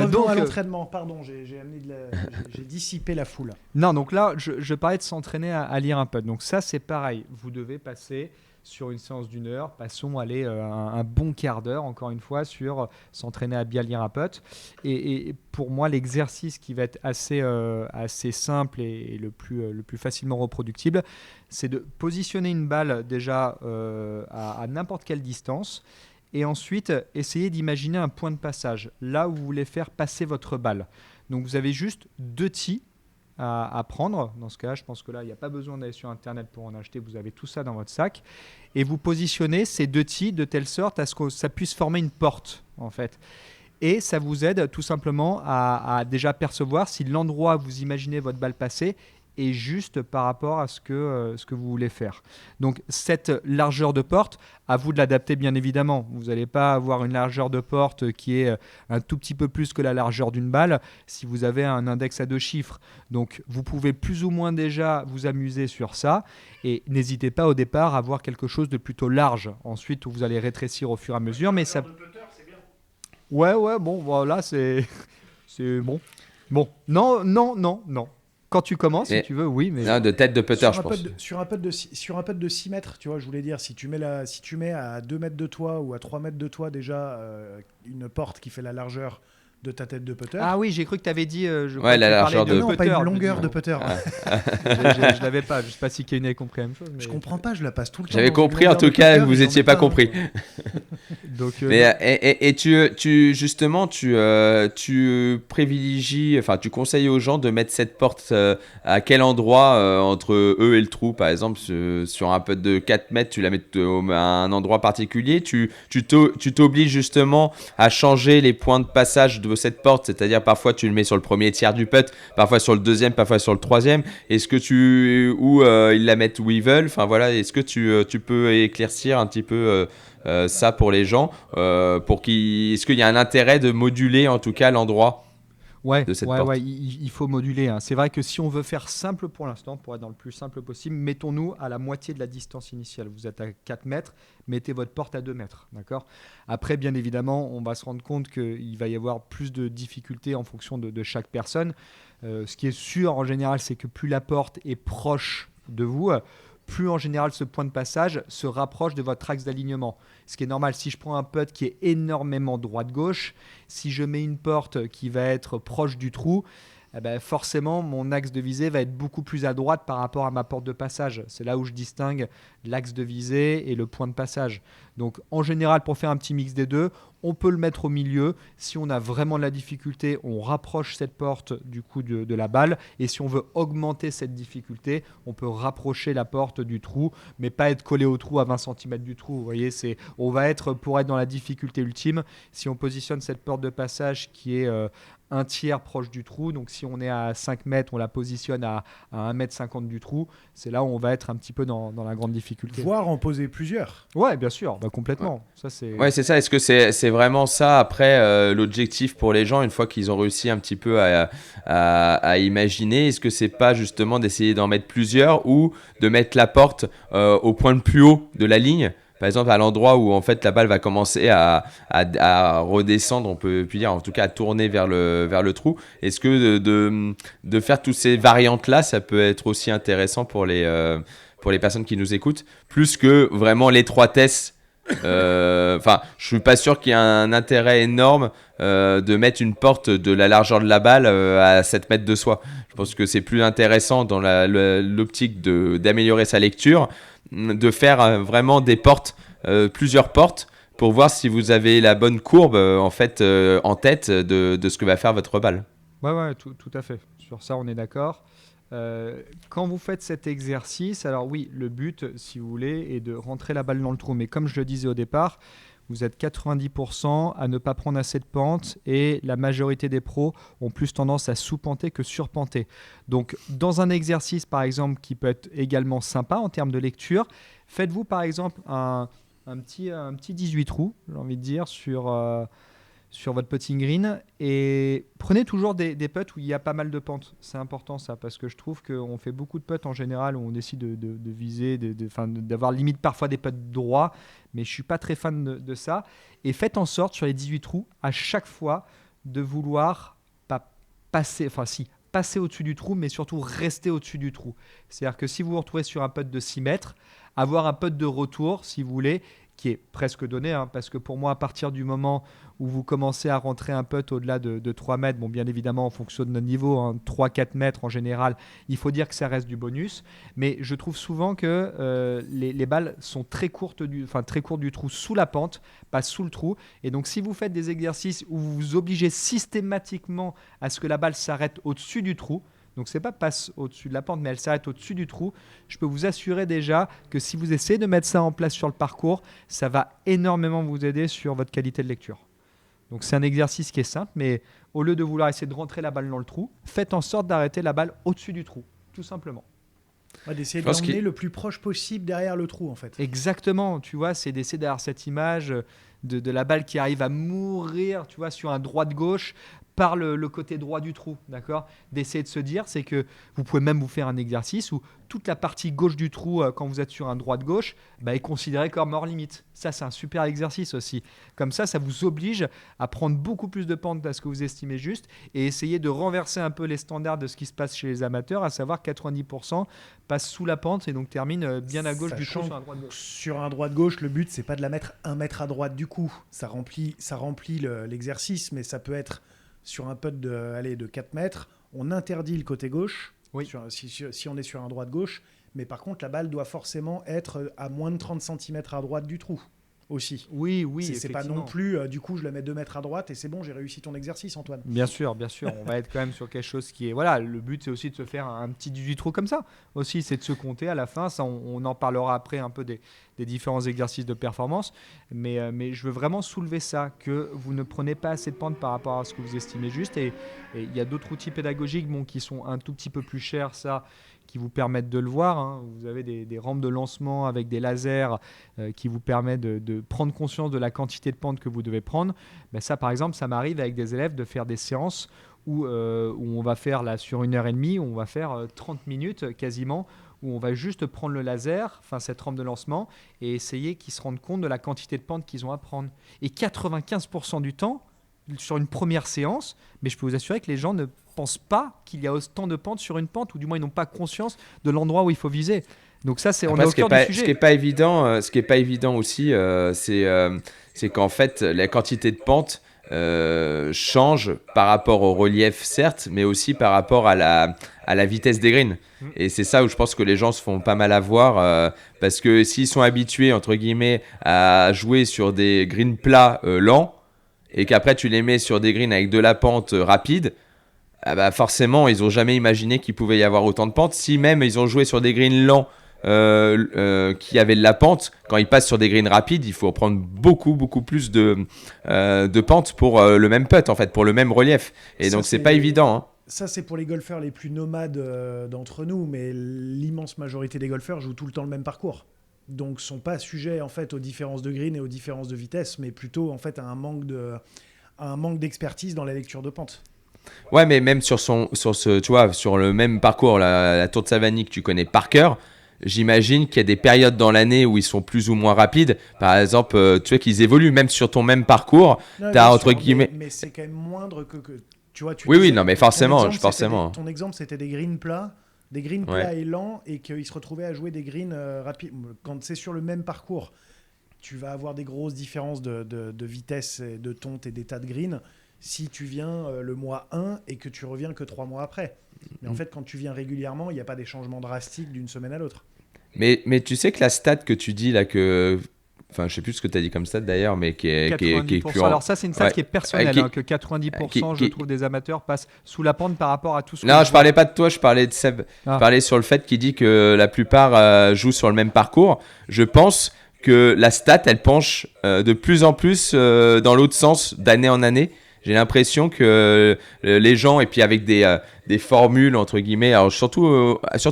Donc, à l'entraînement, pardon, j'ai dissipé la foule. Non, donc là, je parlais de s'entraîner à lire un putt. Donc ça, c'est pareil. Vous devez passer sur une séance d'1 heure. Passons, allez, un bon quart d'heure, encore une fois, sur s'entraîner à bien lire un putt. Et pour moi, l'exercice qui va être assez simple et le plus facilement reproductible, c'est de positionner une balle déjà à n'importe quelle distance. Et ensuite, essayez d'imaginer un point de passage, là où vous voulez faire passer votre balle. Donc, vous avez juste 2 tis à prendre. Dans ce cas, je pense que là, il n'y a pas besoin d'aller sur Internet pour en acheter. Vous avez tout ça dans votre sac. Et vous positionnez ces 2 tis de telle sorte à ce que ça puisse former une porte, en fait. Et ça vous aide tout simplement à déjà percevoir si l'endroit où vous imaginez votre balle passer est juste par rapport à ce que vous voulez faire. Donc cette largeur de porte, à vous de l'adapter bien évidemment. Vous n'allez pas avoir une largeur de porte qui est un tout petit peu plus que la largeur d'une balle si vous avez un index à 2 chiffres. Donc vous pouvez plus ou moins déjà vous amuser sur ça et n'hésitez pas au départ à avoir quelque chose de plutôt large. Ensuite vous allez rétrécir au fur et à mesure. Mais ça... Ouais, bon, voilà, c'est bon. Bon, non. Quand tu commences, si tu veux, oui. Mais... Non, de tête de putter, je pense. Sur un putt de 6 mètres, tu vois, je voulais dire, si tu mets à 2 mètres de toi ou à 3 mètres de toi déjà une porte qui fait la largeur de ta tête de putter. Ah oui, j'ai cru que tu avais dit. Ouais, la largeur de putter. Non, pas une longueur de putter. Je l'avais pas. Je sais pas si Kevin avait compris la même chose. Mais... Je comprends pas, je la passe tout le temps. J'avais compris en tout cas, vous étiez pas compris. Donc, et tu justement, tu privilégies, enfin, tu conseilles aux gens de mettre cette porte à quel endroit entre eux et le trou, par exemple, sur un putt de 4 mètres, tu la mets à un endroit particulier. Tu t'obliges justement à changer les points de passage de cette porte, c'est-à-dire parfois tu le mets sur le premier tiers du putt, parfois sur le deuxième, parfois sur le troisième. Est-ce que ils la mettent où ils veulent. Enfin voilà, est-ce que tu peux éclaircir un petit peu ça pour les gens, est-ce qu'il y a un intérêt de moduler en tout cas l'endroit de cette porte? Ouais, il faut moduler. Hein. C'est vrai que si on veut faire simple pour l'instant, pour être dans le plus simple possible, mettons-nous à la moitié de la distance initiale. Vous êtes à 4 mètres, mettez votre porte à 2 mètres. D'accord ? Après, bien évidemment, on va se rendre compte qu'il va y avoir plus de difficultés en fonction de chaque personne. Ce qui est sûr en général, c'est que plus la porte est proche de vous, plus en général ce point de passage se rapproche de votre axe d'alignement. Ce qui est normal, si je prends un putt qui est énormément droite-gauche, si je mets une porte qui va être proche du trou, eh ben forcément mon axe de visée va être beaucoup plus à droite par rapport à ma porte de passage. C'est là où je distingue l'axe de visée et le point de passage. Donc en général, pour faire un petit mix des deux, on peut le mettre au milieu. Si on a vraiment de la difficulté, on rapproche cette porte du coup de la balle. Et si on veut augmenter cette difficulté, on peut rapprocher la porte du trou, mais pas être collé au trou à 20 cm du trou. Vous voyez, on va être, pour être dans la difficulté ultime, si on positionne cette porte de passage qui est un tiers proche du trou, donc si on est à 5 mètres, on la positionne à 1,50 m du trou, c'est là où on va être un petit peu dans la grande difficulté. Voire en poser plusieurs. Ouais, bien sûr, complètement. Ouais. Ouais, c'est ça. Est-ce que c'est vraiment ça après l'objectif pour les gens une fois qu'ils ont réussi un petit peu à imaginer? Est-ce que c'est pas justement d'essayer d'en mettre plusieurs ou de mettre la porte au point le plus haut de la ligne? Par exemple, à l'endroit où en fait la balle va commencer à redescendre, on peut plus dire, en tout cas à tourner vers le trou. Est-ce que de faire toutes ces variantes-là, ça peut être aussi intéressant pour les personnes qui nous écoutent, plus que vraiment l'étroitesse? Enfin, je suis pas sûr qu'il y ait un intérêt énorme de mettre une porte de la largeur de la balle à 7 mètres de soi. Je pense que c'est plus intéressant dans l'optique d'améliorer sa lecture, de faire vraiment des portes, plusieurs portes, pour voir si vous avez la bonne courbe en fait en tête de ce que va faire votre balle. Ouais, tout à fait. Sur ça, on est d'accord. Quand vous faites cet exercice, alors oui, le but, si vous voulez, est de rentrer la balle dans le trou. Mais comme je le disais au départ, vous êtes 90% à ne pas prendre assez de pente et la majorité des pros ont plus tendance à sous-penter que surpenter. Donc, dans un exercice, par exemple, qui peut être également sympa en termes de lecture, faites-vous, par exemple, un petit 18 trous, j'ai envie de dire, sur votre putting green et prenez toujours des putts où il y a pas mal de pentes. C'est important ça parce que je trouve qu'on fait beaucoup de putts en général où on décide de viser, d'avoir limite parfois des putts droits, mais je suis pas très fan de ça. Et faites en sorte sur les 18 trous à chaque fois de vouloir pas passer, passer au-dessus du trou, mais surtout rester au-dessus du trou. C'est-à-dire que si vous vous retrouvez sur un putt de 6 mètres, avoir un putt de retour, si vous voulez, qui est presque donné, hein, parce que pour moi, à partir du moment où vous commencez à rentrer un putt au-delà de 3 mètres, bon, bien évidemment, en fonction de notre niveau, hein, 3-4 mètres en général, il faut dire que ça reste du bonus. Mais je trouve souvent que les balles sont très courtes du trou sous la pente, pas sous le trou. Et donc, si vous faites des exercices où vous vous obligez systématiquement à ce que la balle s'arrête au-dessus du trou, donc c'est pas passe au-dessus de la pente, mais elle s'arrête au-dessus du trou. Je peux vous assurer déjà que si vous essayez de mettre ça en place sur le parcours, ça va énormément vous aider sur votre qualité de lecture. Donc c'est un exercice qui est simple, mais au lieu de vouloir essayer de rentrer la balle dans le trou, faites en sorte d'arrêter la balle au-dessus du trou, tout simplement. Ouais, d'essayer de l'emmener le plus proche possible derrière le trou en fait. Exactement, tu vois, c'est d'essayer d'avoir cette image de la balle qui arrive à mourir, tu vois, sur un droite-gauche par le côté droit du trou, d'accord ? D'essayer de se dire, c'est que vous pouvez même vous faire un exercice où toute la partie gauche du trou, quand vous êtes sur un droite-gauche, est considérée comme hors limite. Ça, c'est un super exercice aussi. Comme ça vous oblige à prendre beaucoup plus de pente à ce que vous estimez juste et essayer de renverser un peu les standards de ce qui se passe chez les amateurs, à savoir 90% passent sous la pente et donc terminent bien à gauche du trou sur un droite-gauche. Sur un droite-gauche, le but, c'est pas de la mettre 1 mètre à droite du coup. Ça remplit l'exercice, mais ça peut être sur un putt de 4 mètres, on interdit le côté gauche, oui. Si on est sur un droite-gauche, mais par contre, la balle doit forcément être à moins de 30 cm à droite du trou aussi. Oui, c'est pas non plus, du coup, je le mets 2 mètres à droite et c'est bon, j'ai réussi ton exercice, Antoine. Bien sûr, on va être quand même sur quelque chose qui est... Voilà, le but, c'est aussi de se faire un petit 18 trous comme ça. Aussi, c'est de se compter à la fin. Ça, on en parlera après un peu des différents exercices de performance. Mais je veux vraiment soulever ça, que vous ne prenez pas assez de pente par rapport à ce que vous estimez juste. Et il y a d'autres outils pédagogiques qui sont un tout petit peu plus chers, ça, qui vous permettent de le voir. Hein. Vous avez des rampes de lancement avec des lasers qui vous permettent de prendre conscience de la quantité de pente que vous devez prendre. Ça, par exemple, ça m'arrive avec des élèves de faire des séances où on va faire là, sur 1h30, où on va faire 30 minutes quasiment, où on va juste prendre le laser, cette rampe de lancement, et essayer qu'ils se rendent compte de la quantité de pente qu'ils ont à prendre. Et 95% du temps, sur une première séance, mais je peux vous assurer que les gens ne pensent pas qu'il y a autant de pente sur une pente, ou du moins ils n'ont pas conscience de l'endroit où il faut viser. Donc ça, on est au cœur du sujet. Ce qui est pas évident aussi, c'est qu'en fait la quantité de pente change par rapport au relief certes, mais aussi par rapport à la vitesse des greens. Et c'est ça où je pense que les gens se font pas mal avoir parce que s'ils sont habitués entre guillemets à jouer sur des greens plats lents, et qu'après tu les mets sur des greens avec de la pente rapide, forcément ils n'ont jamais imaginé qu'il pouvait y avoir autant de pente. Si même ils ont joué sur des greens lents qui avaient de la pente, quand ils passent sur des greens rapides, il faut prendre beaucoup plus de pente pour le même putt, en fait, pour le même relief. Et ça, donc c'est pas évident. Hein. Ça, c'est pour les golfeurs les plus nomades d'entre nous, mais l'immense majorité des golfeurs jouent tout le temps le même parcours. Donc, sont pas sujets en fait aux différences de green et aux différences de vitesse, mais plutôt en fait à un manque d'expertise dans la lecture de pente. Ouais, mais même sur le même parcours, la Tour de Savanie que tu connais par cœur, j'imagine qu'il y a des périodes dans l'année où ils sont plus ou moins rapides. Par exemple, tu vois qu'ils évoluent même sur ton même parcours. T'as entre guillemets. Mais c'est quand même moindre que tu vois. Oui, non, mais forcément. Ton exemple, c'était des greens plats. Des greens plats et lents, et qu'ils se retrouvaient à jouer des greens rapides. Quand c'est sur le même parcours, tu vas avoir des grosses différences de vitesse, et de tonte et d'état de green si tu viens le mois 1 et que tu reviens que 3 mois après. Mais en fait, quand tu viens régulièrement, il n'y a pas des changements drastiques d'une semaine à l'autre. Mais tu sais que la stat que tu dis là, que enfin, je sais plus ce que tu as dit comme stat d'ailleurs, mais qui est plus. Alors ça, c'est une stat qui est personnelle, que 90% je trouve des amateurs passent sous la pente par rapport à tout ce. Non, je parlais pas de toi, je parlais de Seb. Je parlais sur le fait qu'il dit que la plupart jouent sur le même parcours. Je pense que la stat, elle penche de plus en plus dans l'autre sens d'année en année. J'ai l'impression que les gens, et puis avec des formules, entre guillemets, alors surtout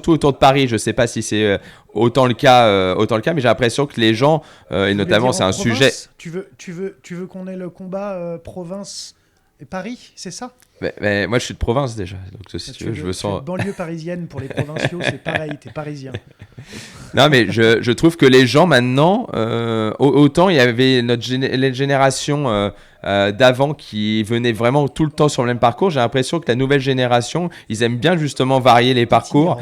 autour de Paris, je ne sais pas si c'est autant le cas, mais j'ai l'impression que les gens, et notamment c'est un sujet... Tu veux qu'on ait le combat province et Paris, c'est ça ? Mais moi je suis de province déjà, donc si tu veux, je me sens... Banlieue parisienne pour les provinciaux, c'est pareil, t'es parisien. Non mais je trouve que les gens maintenant, autant il y avait les générations d'avant qui venaient vraiment tout le temps sur le même parcours, j'ai l'impression que la nouvelle génération, ils aiment bien justement varier les parcours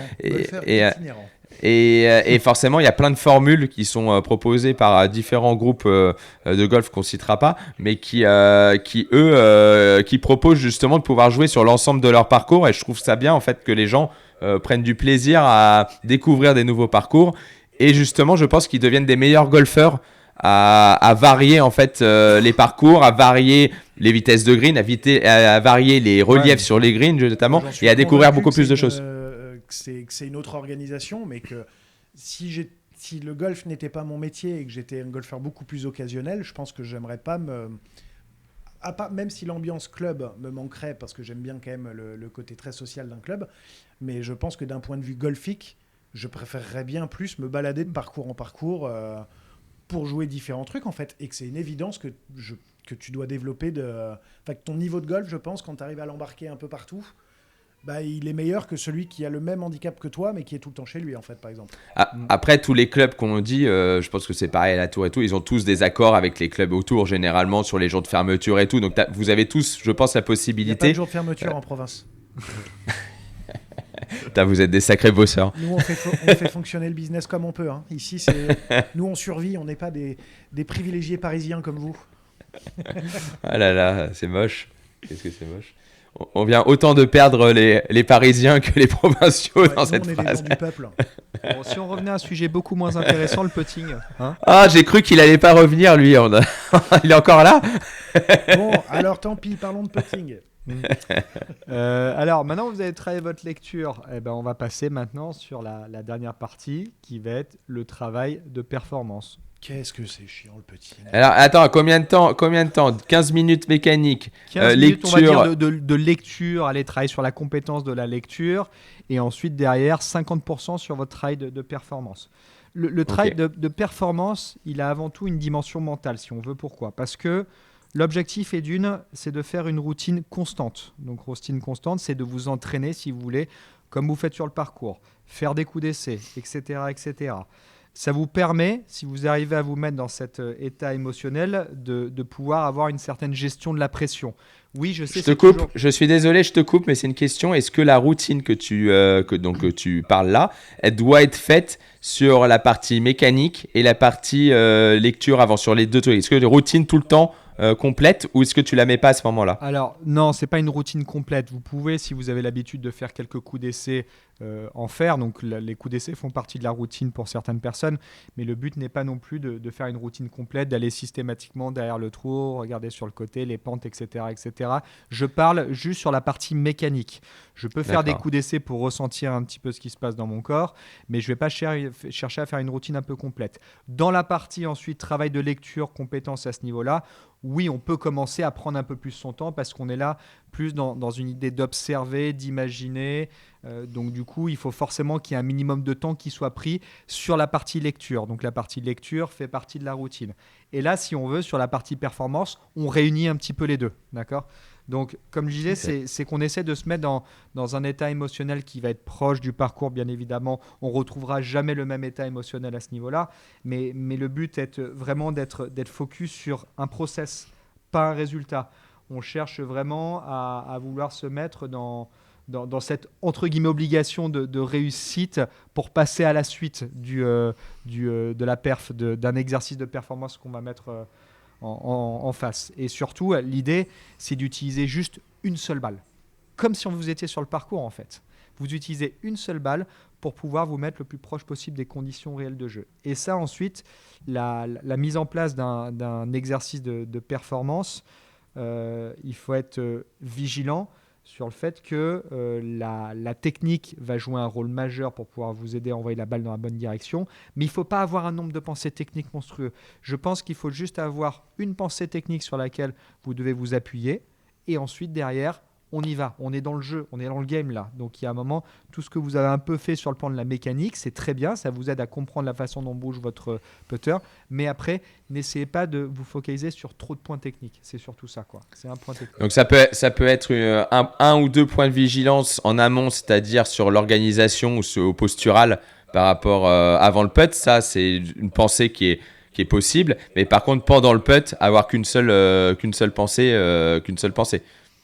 et forcément il y a plein de formules qui sont proposées par différents groupes de golf qu'on citera pas, mais qui proposent justement de pouvoir jouer sur l'ensemble de leur parcours, et je trouve ça bien en fait que les gens prennent du plaisir à découvrir des nouveaux parcours, et justement je pense qu'ils deviennent des meilleurs golfeurs à varier en fait les parcours, à varier les vitesses de green, à varier les reliefs sur les greens notamment, et à découvrir beaucoup plus de choses. Que c'est une autre organisation, mais que si le golf n'était pas mon métier et que j'étais un golfeur beaucoup plus occasionnel, je pense que j'aimerais pas même si l'ambiance club me manquerait, parce que j'aime bien quand même le côté très social d'un club, mais je pense que d'un point de vue golfique, je préférerais bien plus me balader de parcours en parcours pour jouer différents trucs en fait, et que c'est une évidence que tu dois développer que ton niveau de golf, je pense, quand tu arrives à l'embarquer un peu partout, il est meilleur que celui qui a le même handicap que toi, mais qui est tout le temps chez lui, en fait, par exemple. Après, tous les clubs qu'on dit, je pense que c'est pareil à la Tour et tout, ils ont tous des accords avec les clubs autour, généralement, sur les jours de fermeture et tout. Donc, vous avez tous, je pense, la possibilité... Il n'y a pas de jour de fermeture en province. Vous êtes des sacrés bosseurs. Nous, on fait fonctionner le business comme on peut. Hein. Ici, nous, on survit, on n'est pas des privilégiés parisiens comme vous. Ah là là, c'est moche. Qu'est-ce que c'est moche. On vient autant de perdre les Parisiens que les provinciaux dans cette phrase. On est des gens du peuple. Bon, si on revenait à un sujet beaucoup moins intéressant, le putting. Hein, j'ai cru qu'il allait pas revenir, lui. Il est encore là. Bon, alors tant pis, parlons de putting. Alors, maintenant vous avez travaillé votre lecture, on va passer maintenant sur la dernière partie qui va être le travail de performance. Qu'est-ce que c'est chiant le petit. Alors attends, combien de temps 15 minutes mécanique, 15 minutes, lecture. On va dire de lecture, aller travailler sur la compétence de la lecture, et ensuite derrière 50% sur votre travail de performance. Le travail de performance, il a avant tout une dimension mentale, si on veut. Pourquoi ? Parce que l'objectif c'est de faire une routine constante. Donc routine constante, c'est de vous entraîner, si vous voulez, comme vous faites sur le parcours, faire des coups d'essai, etc., etc. Ça vous permet, si vous arrivez à vous mettre dans cet état émotionnel, de pouvoir avoir une certaine gestion de la pression. Oui, je sais. Je te coupe. Je suis désolé, je te coupe, mais c'est une question. Est-ce que la routine que tu parles là, elle doit être faite sur la partie mécanique et la partie lecture avant, sur les deux trucs ? Est-ce que les routines tout le temps complète, ou est-ce que tu la mets pas à ce moment-là ? Alors non, c'est pas une routine complète. Vous pouvez, si vous avez l'habitude de faire quelques coups d'essai, en faire. Donc les coups d'essai font partie de la routine pour certaines personnes, mais le but n'est pas non plus de faire une routine complète, d'aller systématiquement derrière le trou, regarder sur le côté, les pentes, etc., etc. Je parle juste sur la partie mécanique. Je peux faire des coups d'essai pour ressentir un petit peu ce qui se passe dans mon corps, mais je vais pas chercher à faire une routine un peu complète. Dans la partie ensuite travail de lecture, compétences à ce niveau-là, oui, on peut commencer à prendre un peu plus son temps parce qu'on est là plus dans une idée d'observer, d'imaginer. Donc du coup, il faut forcément qu'il y ait un minimum de temps qui soit pris sur la partie lecture. Donc la partie lecture fait partie de la routine. Et là, si on veut, sur la partie performance, on réunit un petit peu les deux. D'accord ? Donc, comme je disais, c'est qu'on essaie de se mettre dans un état émotionnel qui va être proche du parcours, bien évidemment. On ne retrouvera jamais le même état émotionnel à ce niveau-là. Mais le but est vraiment d'être focus sur un process, pas un résultat. On cherche vraiment à vouloir se mettre dans cette, entre guillemets, obligation de réussite pour passer à la suite de la perf, d'un exercice de performance qu'on va mettre en face. Et surtout, l'idée, c'est d'utiliser juste une seule balle. Comme si vous étiez sur le parcours, en fait. Vous utilisez une seule balle pour pouvoir vous mettre le plus proche possible des conditions réelles de jeu. Et ça, ensuite, la mise en place d'un exercice de performance, il faut être vigilant sur le fait que la technique va jouer un rôle majeur pour pouvoir vous aider à envoyer la balle dans la bonne direction, mais il ne faut pas avoir un nombre de pensées techniques monstrueux. Je pense qu'il faut juste avoir une pensée technique sur laquelle vous devez vous appuyer, et ensuite derrière, on y va, on est dans le jeu, on est dans le game là. Donc il y a un moment, tout ce que vous avez un peu fait sur le plan de la mécanique, c'est très bien, ça vous aide à comprendre la façon dont bouge votre putter, mais après, n'essayez pas de vous focaliser sur trop de points techniques. C'est surtout ça, quoi. C'est un point technique. Donc ça peut être un ou deux points de vigilance en amont, c'est-à-dire sur l'organisation ou au postural par rapport avant le putt. Ça, c'est une pensée qui est possible. Mais par contre, pendant le putt, avoir qu'une seule pensée.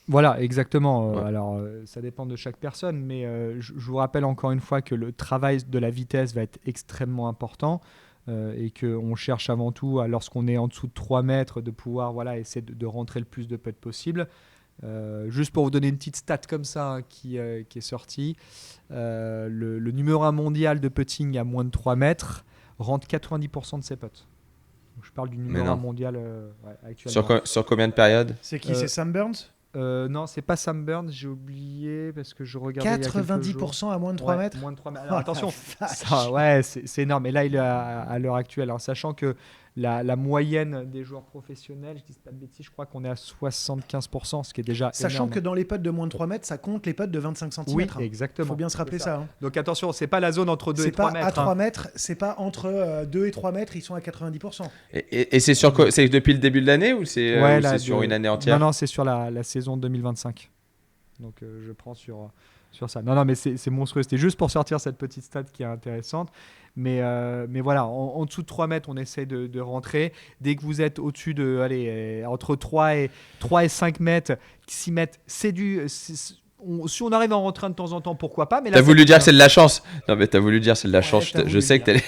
Voilà, exactement. Ouais. Alors, ça dépend de chaque personne, mais je vous rappelle encore une fois que le travail de la vitesse va être extrêmement important et qu'on cherche avant tout, lorsqu'on est en dessous de 3 mètres, de pouvoir essayer de rentrer le plus de putts possible. Juste pour vous donner une petite stat comme ça qui est sortie, le numéro 1 mondial de putting à moins de 3 mètres rentre 90% de ses putts. Donc, je parle du numéro 1 mondial actuellement. Sur combien de périodes? C'est qui? C'est Sam Burns? Non, c'est pas Sam Burns, j'ai oublié parce que je regardais. 90% à moins de 3 mètres. Moins de 3 mètres. Oh, Alors, attention, ça, c'est énorme. Et là, il est à l'heure actuelle, en sachant que la moyenne des joueurs professionnels, je dis pas de bêtises, je crois qu'on est à 75%, ce qui est déjà Sachant énorme. que dans les putts de moins de 3 mètres, ça compte les putts de 25 cm. Oui, exactement. Il faut bien se rappeler ça. Donc attention, c'est pas la zone entre 2 et 3 mètres. À 3 mètres, c'est pas entre 2 et 3 mètres, ils sont à 90%. Et c'est c'est depuis le début de l'année ou c'est sur une année entière? Non, c'est sur la saison 2025. Donc je prends sur ça. Non, mais c'est monstrueux. C'était juste pour sortir cette petite stat qui est intéressante. Mais voilà, en dessous de 3 mètres, on essaie de rentrer. Dès que vous êtes au-dessus de, entre 3 et 5 mètres, 6 mètres, si on arrive à en rentrer de temps en temps, pourquoi pas. Mais t'as voulu dire c'est de la chance. Non, mais t'as voulu dire c'est de la chance. Je sais que t'allais.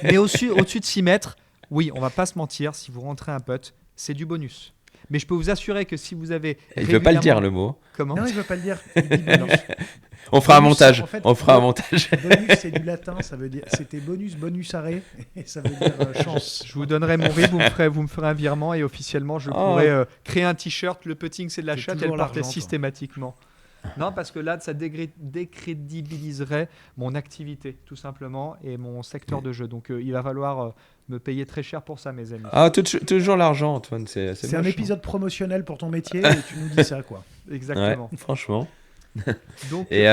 Mais au-dessus de 6 mètres, oui, on va pas se mentir, si vous rentrez un putt, c'est du bonus. Mais je peux vous assurer que si vous avez. Il veut pas le dire le mot. Comment? Non, il veut pas le dire. Il dit bonus. On fera un Bonus, montage. en fait, On fera un montage. Bonus, c'est du latin, ça veut dire. C'était bonus arrêt, et ça veut dire chance. Je vous donnerai mon RIB, vous me ferez un virement et officiellement je pourrai créer un t-shirt. Le putting, c'est de la C'est chatte, toujours elle partait l'argent, toi. systématiquement. Non, parce que là, ça décrédibiliserait mon activité, tout simplement, et mon secteur de jeu. Donc, il va falloir me payer très cher pour ça, mes amis. Ah, toujours l'argent, Antoine. C'est un moche, épisode promotionnel pour ton métier, et tu nous dis ça, quoi. Exactement. Ouais, franchement. Donc, Et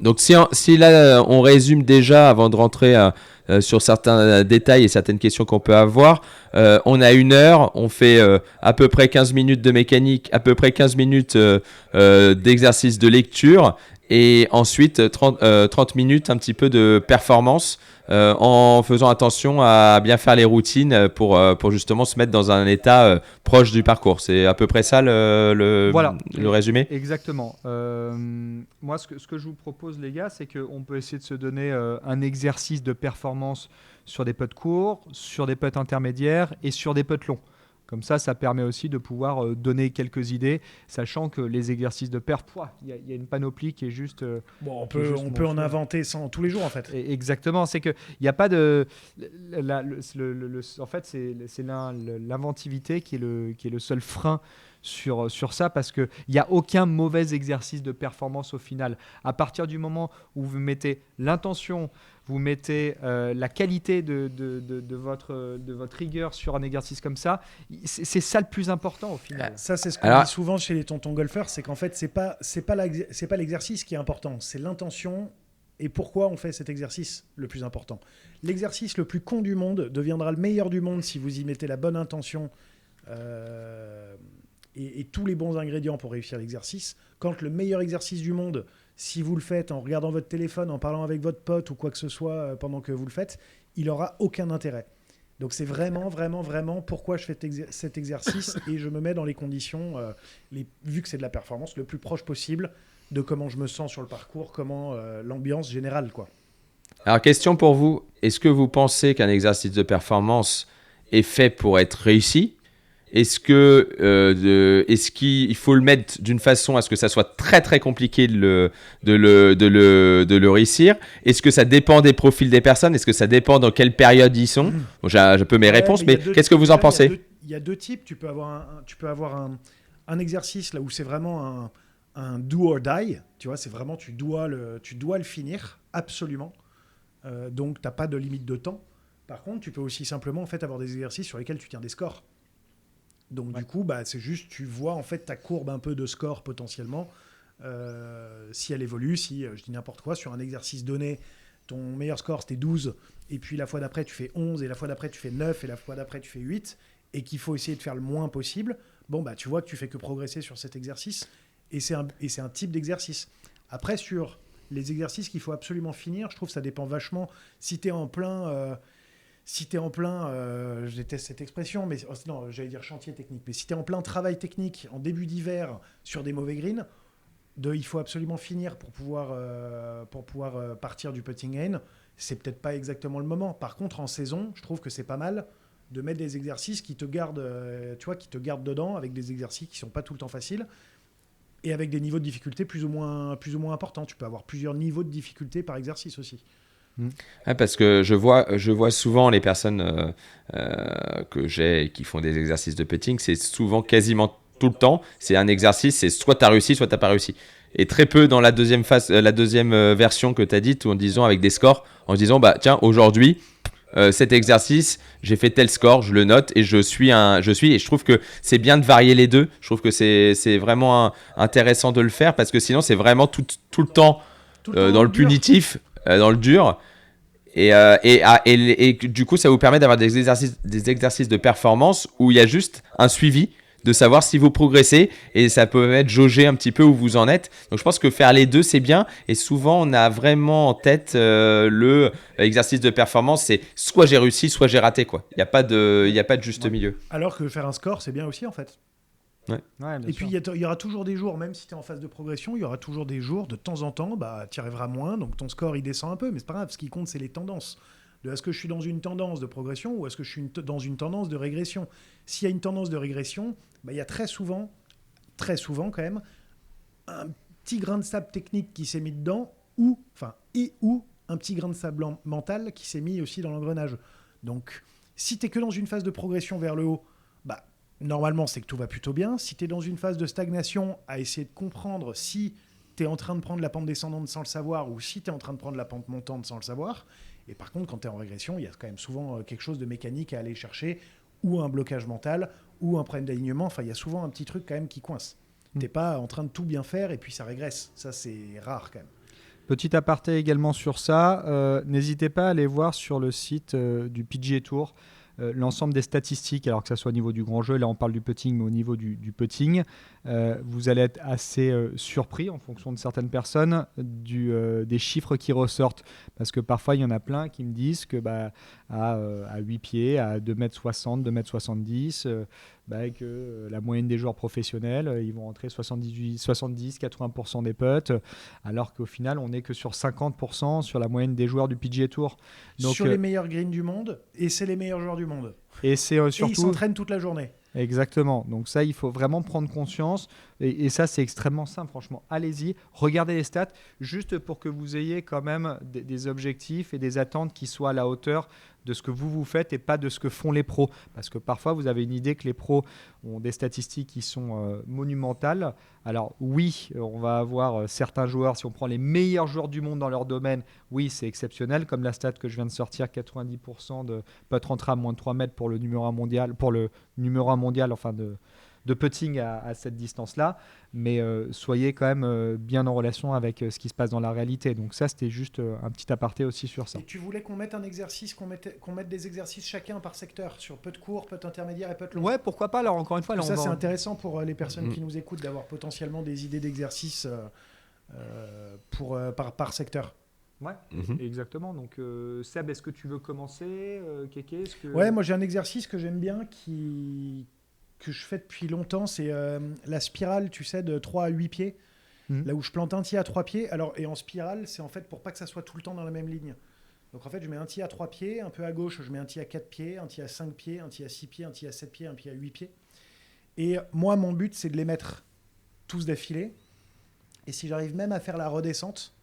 donc si là on résume déjà avant de rentrer sur certains détails et certaines questions qu'on peut avoir, on a 1 heure, on fait à peu près 15 minutes de mécanique, à peu près 15 minutes d'exercice de lecture et ensuite 30 minutes un petit peu de performance en faisant attention à bien faire les routines pour justement se mettre dans un état proche du parcours. C'est à peu près ça le résumé. Exactement. Moi, ce que je vous propose, les gars, c'est qu'on peut essayer de se donner un exercice de performance sur des putts courts, sur des putts intermédiaires et sur des putts longs. Comme ça permet aussi de pouvoir donner quelques idées, sachant que les exercices de perf, il y a une panoplie qui est juste. Bon, on peut en inventer tous les jours, en fait. Exactement, c'est qu'il n'y a pas de. En fait, c'est l'inventivité qui est le seul frein sur ça, parce qu'il n'y a aucun mauvais exercice de performance au final. À partir du moment où vous mettez l'intention, vous mettez la qualité de votre rigueur sur un exercice comme ça, c'est ça le plus important au final. Ça, c'est ce qu'on dit souvent chez les tontons golfeurs, c'est qu'en fait, c'est pas l'exercice qui est important, c'est l'intention et pourquoi on fait cet exercice le plus important. L'exercice le plus con du monde deviendra le meilleur du monde si vous y mettez la bonne intention et tous les bons ingrédients pour réussir l'exercice. Quand le meilleur exercice du monde, si vous le faites en regardant votre téléphone, en parlant avec votre pote ou quoi que ce soit pendant que vous le faites, il n'aura aucun intérêt. Donc c'est vraiment, vraiment, vraiment pourquoi je fais cet exercice et je me mets dans les conditions, vu que c'est de la performance, le plus proche possible de comment je me sens sur le parcours, comment l'ambiance générale, quoi. Alors, question pour vous. Est-ce que vous pensez qu'un exercice de performance est fait pour être réussi ? est-ce qu'il faut le mettre d'une façon à ce que ça soit très très compliqué de le réussir? Est-ce que ça dépend des profils des personnes? Est-ce que ça dépend dans quelle période ils sont? Bon, j'ai un peu mes réponses, mais qu'est-ce que vous en pensez? Il y a deux types. Tu peux avoir un exercice là où c'est vraiment un do or die. Tu vois, c'est vraiment tu dois le finir absolument. Donc t'as pas de limite de temps. Par contre, tu peux aussi simplement en fait avoir des exercices sur lesquels tu tiens des scores. Donc du coup, c'est juste tu vois en fait ta courbe un peu de score potentiellement, si elle évolue, si je dis n'importe quoi, sur un exercice donné, ton meilleur score c'était 12, et puis la fois d'après tu fais 11, et la fois d'après tu fais 9, et la fois d'après tu fais 8, et qu'il faut essayer de faire le moins possible, tu vois que tu fais que progresser sur cet exercice, et c'est un type d'exercice. Après, sur les exercices qu'il faut absolument finir, je trouve que ça dépend vachement. Si tu es en plein... je déteste cette expression, mais non, j'allais dire chantier technique, mais si tu es en plein travail technique en début d'hiver sur des mauvais greens, il faut absolument finir pour pouvoir partir du putting green. C'est peut-être pas exactement le moment. Par contre, en saison, je trouve que c'est pas mal de mettre des exercices qui te gardent, qui te gardent dedans, avec des exercices qui sont pas tout le temps faciles et avec des niveaux de difficulté plus ou moins importants. Tu peux avoir plusieurs niveaux de difficulté par exercice aussi. Ouais, parce que je vois souvent les personnes que j'ai et qui font des exercices de putting, c'est souvent quasiment tout le temps, c'est un exercice, c'est soit tu as réussi, soit tu n'as pas réussi. Et très peu dans la deuxième version que tu as dite, en disant avec des scores, en disant tiens, aujourd'hui, cet exercice, j'ai fait tel score, je le note et je suis et je trouve que c'est bien de varier les deux. Je trouve que c'est vraiment intéressant de le faire parce que sinon c'est vraiment tout le temps dans le punitif, dans le dur. Et du coup, ça vous permet d'avoir des exercices de performance où il y a juste un suivi de savoir si vous progressez et ça peut être jauger un petit peu où vous en êtes. Donc je pense que faire les deux, c'est bien. Et souvent, on a vraiment en tête l'exercice de performance, c'est soit j'ai réussi, soit j'ai raté, quoi. Il n'y a pas de juste milieu. Alors que faire un score, c'est bien aussi, en fait. Ouais. Et puis, il y aura toujours des jours, même si tu es en phase de progression, il y aura toujours des jours, de temps en temps, tu y arriveras moins, donc ton score, il descend un peu. Mais c'est pas grave, ce qui compte, c'est les tendances. Est-ce que je suis dans une tendance de progression ou est-ce que je suis dans une tendance de régression? S'il y a une tendance de régression, il y a très souvent quand même, un petit grain de sable technique qui s'est mis dedans ou un petit grain de sable mental qui s'est mis aussi dans l'engrenage. Donc, si tu es que dans une phase de progression vers le haut, normalement, c'est que tout va plutôt bien. Si tu es dans une phase de stagnation, à essayer de comprendre si tu es en train de prendre la pente descendante sans le savoir ou si tu es en train de prendre la pente montante sans le savoir. Et par contre, quand tu es en régression, il y a quand même souvent quelque chose de mécanique à aller chercher, ou un blocage mental, ou un problème d'alignement. Enfin, il y a souvent un petit truc quand même qui coince. Tu n'es pas en train de tout bien faire et puis ça régresse. Ça, c'est rare quand même. Petit aparté également sur ça, n'hésitez pas à aller voir sur le site du PGA Tour l'ensemble des statistiques, alors que ça soit au niveau du grand jeu, là on parle du putting, mais au niveau du putting, vous allez être assez surpris en fonction de certaines personnes des chiffres qui ressortent. Parce que parfois il y en a plein qui me disent que à 8 pieds, à 2m60, 2m70, que la moyenne des joueurs professionnels, ils vont rentrer 70-80% des putts, alors qu'au final on n'est que sur 50% sur la moyenne des joueurs du PGA Tour. Donc, sur les meilleurs greens du monde, et c'est les meilleurs joueurs du monde. Et c'est surtout... Et ils s'entraînent toute la journée. Exactement. Donc ça, il faut vraiment prendre conscience. Et ça, c'est extrêmement simple, franchement. Allez-y, regardez les stats, juste pour que vous ayez quand même des objectifs et des attentes qui soient à la hauteur de ce que vous faites et pas de ce que font les pros. Parce que parfois, vous avez une idée que les pros ont des statistiques qui sont monumentales. Alors oui, on va avoir certains joueurs, si on prend les meilleurs joueurs du monde dans leur domaine, oui, c'est exceptionnel. Comme la stat que je viens de sortir, 90% de putts rentrés à moins de 3 mètres pour le numéro 1 mondial, enfin de putting à cette distance-là, mais soyez quand même bien en relation avec ce qui se passe dans la réalité. Donc ça, c'était juste un petit aparté aussi sur ça. Et tu voulais qu'on mette un exercice, qu'on mette des exercices chacun par secteur, sur putt court, putt intermédiaire et putt long. Ouais, pourquoi pas. Alors encore une fois, ça c'est intéressant pour les personnes qui nous écoutent d'avoir potentiellement des idées d'exercices par secteur. Ouais, exactement. Donc Seb, est-ce que tu veux commencer, Kéké, Ouais, moi j'ai un exercice que j'aime bien que je fais depuis longtemps, c'est la spirale, tu sais, de 3 à 8 pieds, là où je plante un tee à 3 pieds. Alors, et en spirale, c'est en fait pour pas que ça soit tout le temps dans la même ligne. Donc en fait, je mets un tee à 3 pieds, un peu à gauche, je mets un tee à 4 pieds, un tee à 5 pieds, un tee à 6 pieds, un tee à 7 pieds, un tee à 8 pieds. Et moi, mon but, c'est de les mettre tous d'affilée. Et si j'arrive même à faire la redescente,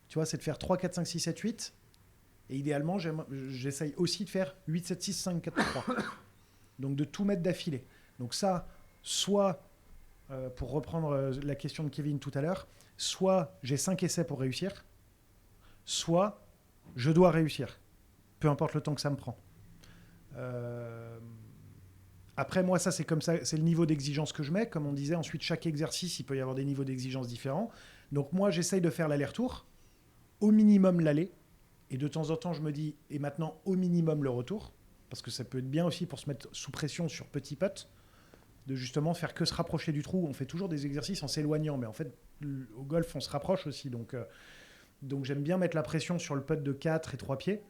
tu vois, c'est de faire 3, 4, 5, 6, 7, 8. Et idéalement, j'essaye aussi de faire 8, 7, 6, 5, 4, 3. Donc de tout mettre d'affilée. Donc ça, soit, pour reprendre la question de Kevin tout à l'heure, soit j'ai 5 essais pour réussir, soit je dois réussir. Peu importe le temps que ça me prend. Après, moi, ça, c'est comme ça, c'est le niveau d'exigence que je mets. Comme on disait, ensuite, chaque exercice, il peut y avoir des niveaux d'exigence différents. Donc moi, j'essaye de faire l'aller-retour, au minimum l'aller, et de temps en temps, je me dis, et maintenant, au minimum le retour, parce que ça peut être bien aussi pour se mettre sous pression sur petit putt, de justement faire que se rapprocher du trou. On fait toujours des exercices en s'éloignant, mais en fait, au golf, on se rapproche aussi. Donc j'aime bien mettre la pression sur le putt de 4 et 3 pieds.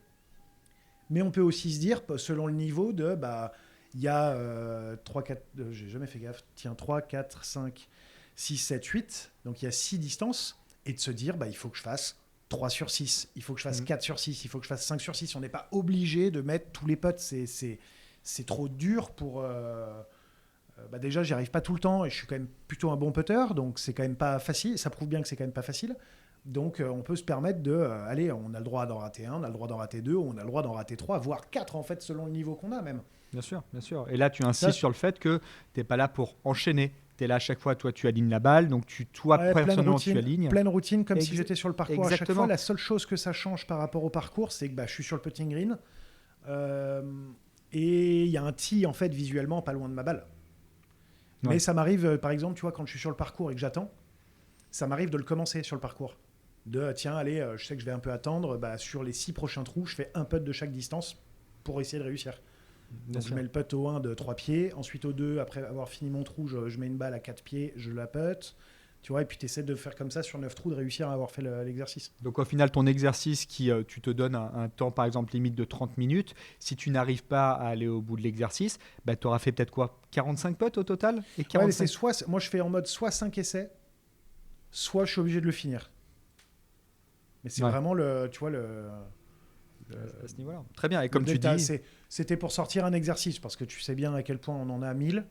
Mais on peut aussi se dire, selon le niveau, il y a 3, 4, j'ai jamais fait gaffe, tiens, 3, 4, 5, 6, 7, 8. Donc il y a 6 distances. Et de se dire, il faut que je fasse 3 sur 6, il faut que je fasse 4 sur 6, il faut que je fasse 5 sur 6. On n'est pas obligé de mettre tous les putts. C'est trop dur pour... déjà, j'y arrive pas tout le temps et je suis quand même plutôt un bon putter. Donc c'est quand même pas facile. Ça prouve bien que c'est quand même pas facile. Donc on peut se permettre allez, on a le droit d'en rater 1, on a le droit d'en rater 2, on a le droit d'en rater 3, voire 4 en fait, selon le niveau qu'on a même. Bien sûr, bien sûr. Et là, tu insistes sur le fait que tu n'es pas là pour enchaîner. Tu es là à chaque fois, toi, tu alignes la balle. Donc, personnellement, tu alignes. Pleine routine, comme si j'étais sur le parcours. Exactement. À chaque fois, la seule chose que ça change par rapport au parcours, c'est que je suis sur le putting green. Et il y a un tee, en fait, visuellement, pas loin de ma balle. Ouais. Mais ça m'arrive, par exemple, tu vois, quand je suis sur le parcours et que j'attends, ça m'arrive de le commencer sur le parcours. Tiens, allez, je sais que je vais un peu attendre. Sur les 6 prochains trous, je fais un putt de chaque distance pour essayer de réussir. Donc je mets le putt au 1 de 3 pieds, ensuite au 2, après avoir fini mon trou, je mets une balle à 4 pieds, je la putt, tu vois, et puis tu essaies de faire comme ça sur 9 trous, de réussir à avoir fait l'exercice. Donc au final, ton exercice, tu te donnes un temps par exemple limite de 30 minutes, si tu n'arrives pas à aller au bout de l'exercice, tu auras fait peut-être quoi, 45 putts au total et 45... Moi je fais en mode soit 5 essais, soit je suis obligé de le finir. Mais c'est vraiment à ce niveau-là. Très bien, et comme tu dis... C'était pour sortir un exercice, parce que tu sais bien à quel point on en a 1000,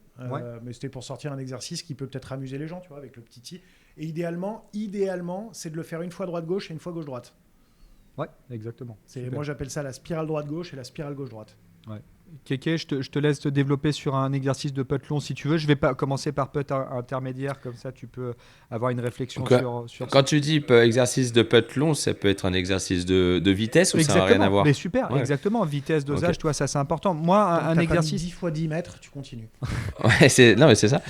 mais c'était pour sortir un exercice qui peut peut-être amuser les gens, tu vois, avec le petit tee. Et idéalement, c'est de le faire une fois droite-gauche et une fois gauche-droite. Ouais, exactement. Moi, j'appelle ça la spirale droite-gauche et la spirale gauche-droite. Ouais. Kéké, je te laisse te développer sur un exercice de putt long si tu veux. Je vais pas commencer par putt intermédiaire, comme ça tu peux avoir une réflexion sur quand tu dis exercice de putt long, ça peut être un exercice de vitesse ou ça n'a rien à voir? Mais super, exactement. Vitesse, dosage, toi, ça c'est important. Moi, un exercice... 10 fois 10 mètres, tu continues. Ouais, c'est ça.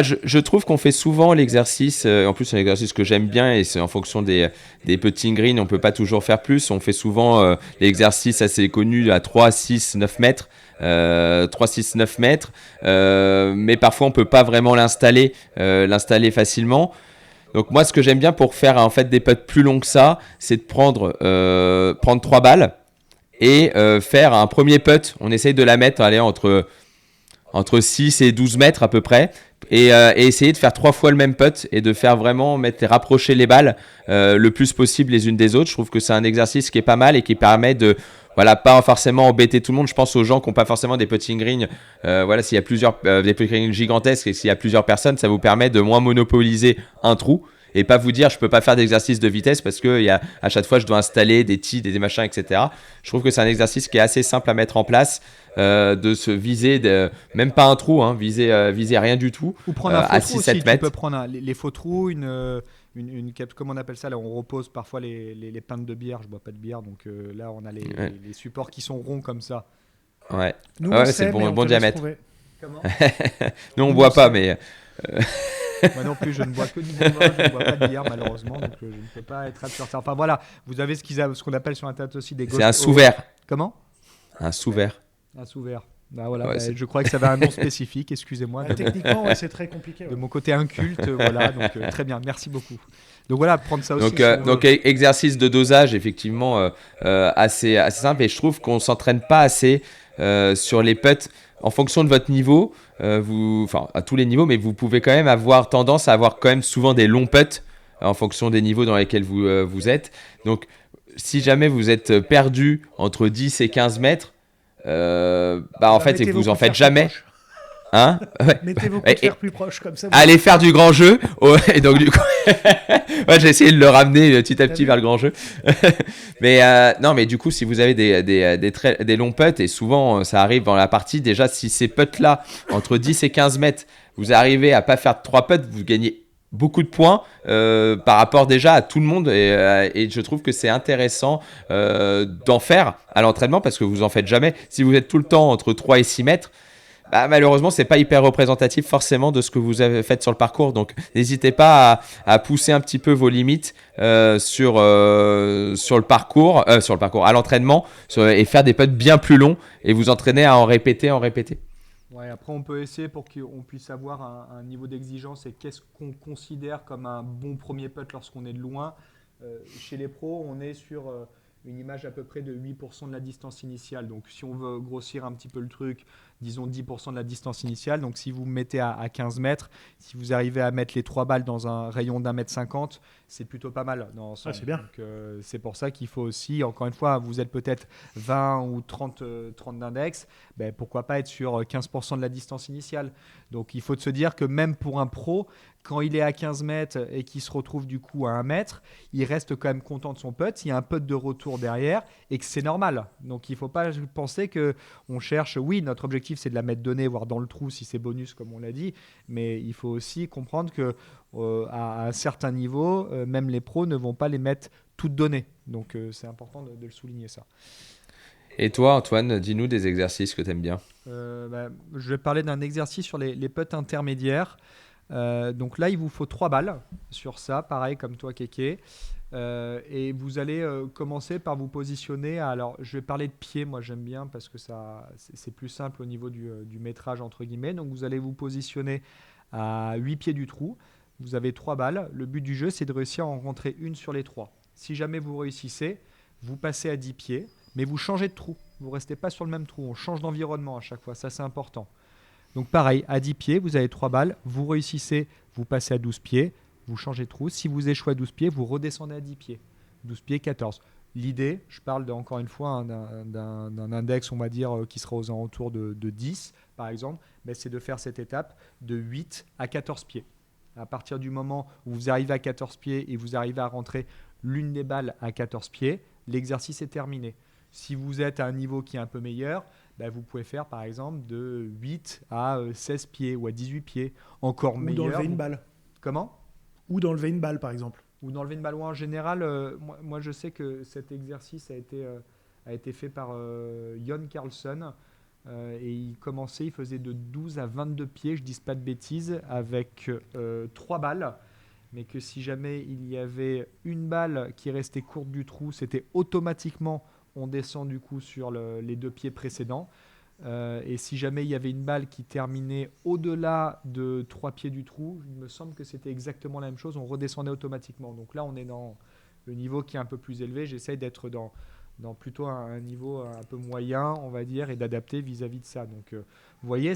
Je trouve qu'on fait souvent l'exercice, en plus c'est un exercice que j'aime bien et c'est en fonction des putting greens, on peut pas toujours faire plus, on fait souvent l'exercice assez connu à 3, 6, 9 mètres, 3, 6, 9 mètres, mais parfois on peut pas vraiment l'installer facilement. Donc moi ce que j'aime bien pour faire en fait des putts plus longs que ça, c'est de prendre 3 balles et faire un premier putt, on essaye de la mettre entre 6 et 12 mètres à peu près, et essayer de faire 3 fois le même putt et de faire vraiment rapprocher les balles le plus possible les unes des autres. Je trouve que c'est un exercice qui est pas mal et qui permet de pas forcément embêter tout le monde. Je pense aux gens qui n'ont pas forcément des putting greens. S'il y a plusieurs des putting greens gigantesques et s'il y a plusieurs personnes, ça vous permet de moins monopoliser un trou et pas vous dire je peux pas faire d'exercice de vitesse parce que à chaque fois je dois installer des tees, des machins, etc. Je trouve que c'est un exercice qui est assez simple à mettre en place, de se viser, même pas un trou, viser rien du tout. Ou prendre un à faux 6-7 mètres. Tu peux prendre les faux trous, une comment on appelle ça là, on repose parfois les pintes de bière. Je bois pas de bière, donc là on a les supports qui sont ronds comme ça. Ouais. Nous, c'est le bon diamètre. Comment? nous on boit pas, mais moi non plus, je ne bois que du vin, je ne bois pas de bière malheureusement, donc je ne peux pas être sur ça. Enfin voilà, vous avez ce qu'on appelle sur Internet aussi des ghost. C'est un sous-vert. Comment? Un sous-vert. Un sous-vert. Je crois que ça avait un nom spécifique, excusez-moi. Techniquement, c'est très compliqué. De mon côté inculte, voilà, donc très bien, merci beaucoup. Donc voilà, prendre ça aussi. Donc exercice de dosage, effectivement, assez simple, et je trouve qu'on ne s'entraîne pas assez sur les putts. En fonction de votre niveau, à tous les niveaux, mais vous pouvez quand même avoir tendance à avoir quand même souvent des longs putts en fonction des niveaux dans lesquels vous êtes. Donc, si jamais vous êtes perdu entre 10 et 15 mètres, en fait, et que vous en faites jamais, Hein? Ouais. Mettez vos Et- coups de fer plus proches, comme ça. Allez faire du grand jeu. Et donc du coup, ouais, j'ai essayé de le ramener petit à petit vers le grand jeu. Mais non, mais du coup, si vous avez des longs putts, et souvent ça arrive dans la partie, déjà si ces putts là entre 10 et 15 mètres, vous arrivez à pas faire 3 putts, vous gagnez beaucoup de points par rapport déjà à tout le monde, et je trouve que c'est intéressant d'en faire à l'entraînement, parce que vous en faites jamais. Si vous êtes tout le temps entre 3 et 6 mètres, bah, malheureusement, c'est pas hyper représentatif forcément de ce que vous avez fait sur le parcours. Donc, n'hésitez pas à pousser un petit peu vos limites sur le parcours, à l'entraînement, et faire des putts bien plus longs et vous entraîner à en répéter. Ouais, après, on peut essayer pour qu'on puisse avoir un niveau d'exigence et qu'est-ce qu'on considère comme un bon premier putt lorsqu'on est de loin. Chez les pros, on est sur une image à peu près de 8% de la distance initiale. Donc, si on veut grossir un petit peu le truc, disons 10% de la distance initiale. Donc, si vous me mettez à 15 mètres, si vous arrivez à mettre les 3 balles dans un rayon d'1,50 m, c'est plutôt pas mal dans l'ensemble. Ah, c'est bien. Donc, c'est pour ça qu'il faut aussi, encore une fois, vous êtes peut-être 20 ou 30 d'index, ben, pourquoi pas être sur 15% de la distance initiale. Donc, il faut se dire que même pour un pro, quand il est à 15 mètres et qu'il se retrouve du coup à 1 mètre, il reste quand même content de son putt. Il y a un putt de retour derrière et que c'est normal. Donc, il ne faut pas penser qu'on cherche, oui, notre objectif c'est de la mettre donnée, voire dans le trou si c'est bonus comme on l'a dit, mais il faut aussi comprendre que à un certain niveau, même les pros ne vont pas les mettre toutes données. Donc, c'est important de le souligner ça. Et toi, Antoine, dis-nous des exercices que tu aimes bien. Je vais parler d'un exercice sur les putts intermédiaires. Donc là, il vous faut 3 balles sur ça, pareil comme toi, Kéké. Et vous allez commencer par vous positionner. Alors, je vais parler de pied, moi j'aime bien parce que c'est plus simple au niveau du métrage, entre guillemets. Donc, vous allez vous positionner à 8 pieds du trou. Vous avez 3 balles. Le but du jeu, c'est de réussir à en rentrer une sur les 3. Si jamais vous réussissez, vous passez à 10 pieds, mais vous changez de trou. Vous ne restez pas sur le même trou. On change d'environnement à chaque fois. Ça, c'est important. Donc pareil, à 10 pieds, vous avez 3 balles, vous réussissez, vous passez à 12 pieds, vous changez de trou. Si vous échouez à 12 pieds, vous redescendez à 10 pieds. 12 pieds, 14. L'idée, je parle encore une fois d'un index, on va dire, qui sera aux alentours de 10, par exemple, mais c'est de faire cette étape de 8 à 14 pieds. À partir du moment où vous arrivez à 14 pieds et vous arrivez à rentrer l'une des balles à 14 pieds, l'exercice est terminé. Si vous êtes à un niveau qui est un peu meilleur, vous pouvez faire par exemple de 8 à 16 pieds ou à 18 pieds. Encore meilleur. Ou d'enlever une balle. Comment ? Ou d'enlever une balle, par exemple. Ou d'enlever une balle. En général, moi je sais que cet exercice a été fait par Jon Carlson. Et il faisait de 12 à 22 pieds, je ne dis pas de bêtises, avec 3 balles. Mais que si jamais il y avait une balle qui restait courte du trou, c'était automatiquement... on descend du coup sur les 2 pieds précédents. Et si jamais il y avait une balle qui terminait au-delà de 3 pieds du trou, il me semble que c'était exactement la même chose, on redescendait automatiquement. Donc là, on est dans le niveau qui est un peu plus élevé. J'essaye d'être dans plutôt un niveau un peu moyen, on va dire, et d'adapter vis-à-vis de ça. Donc vous voyez,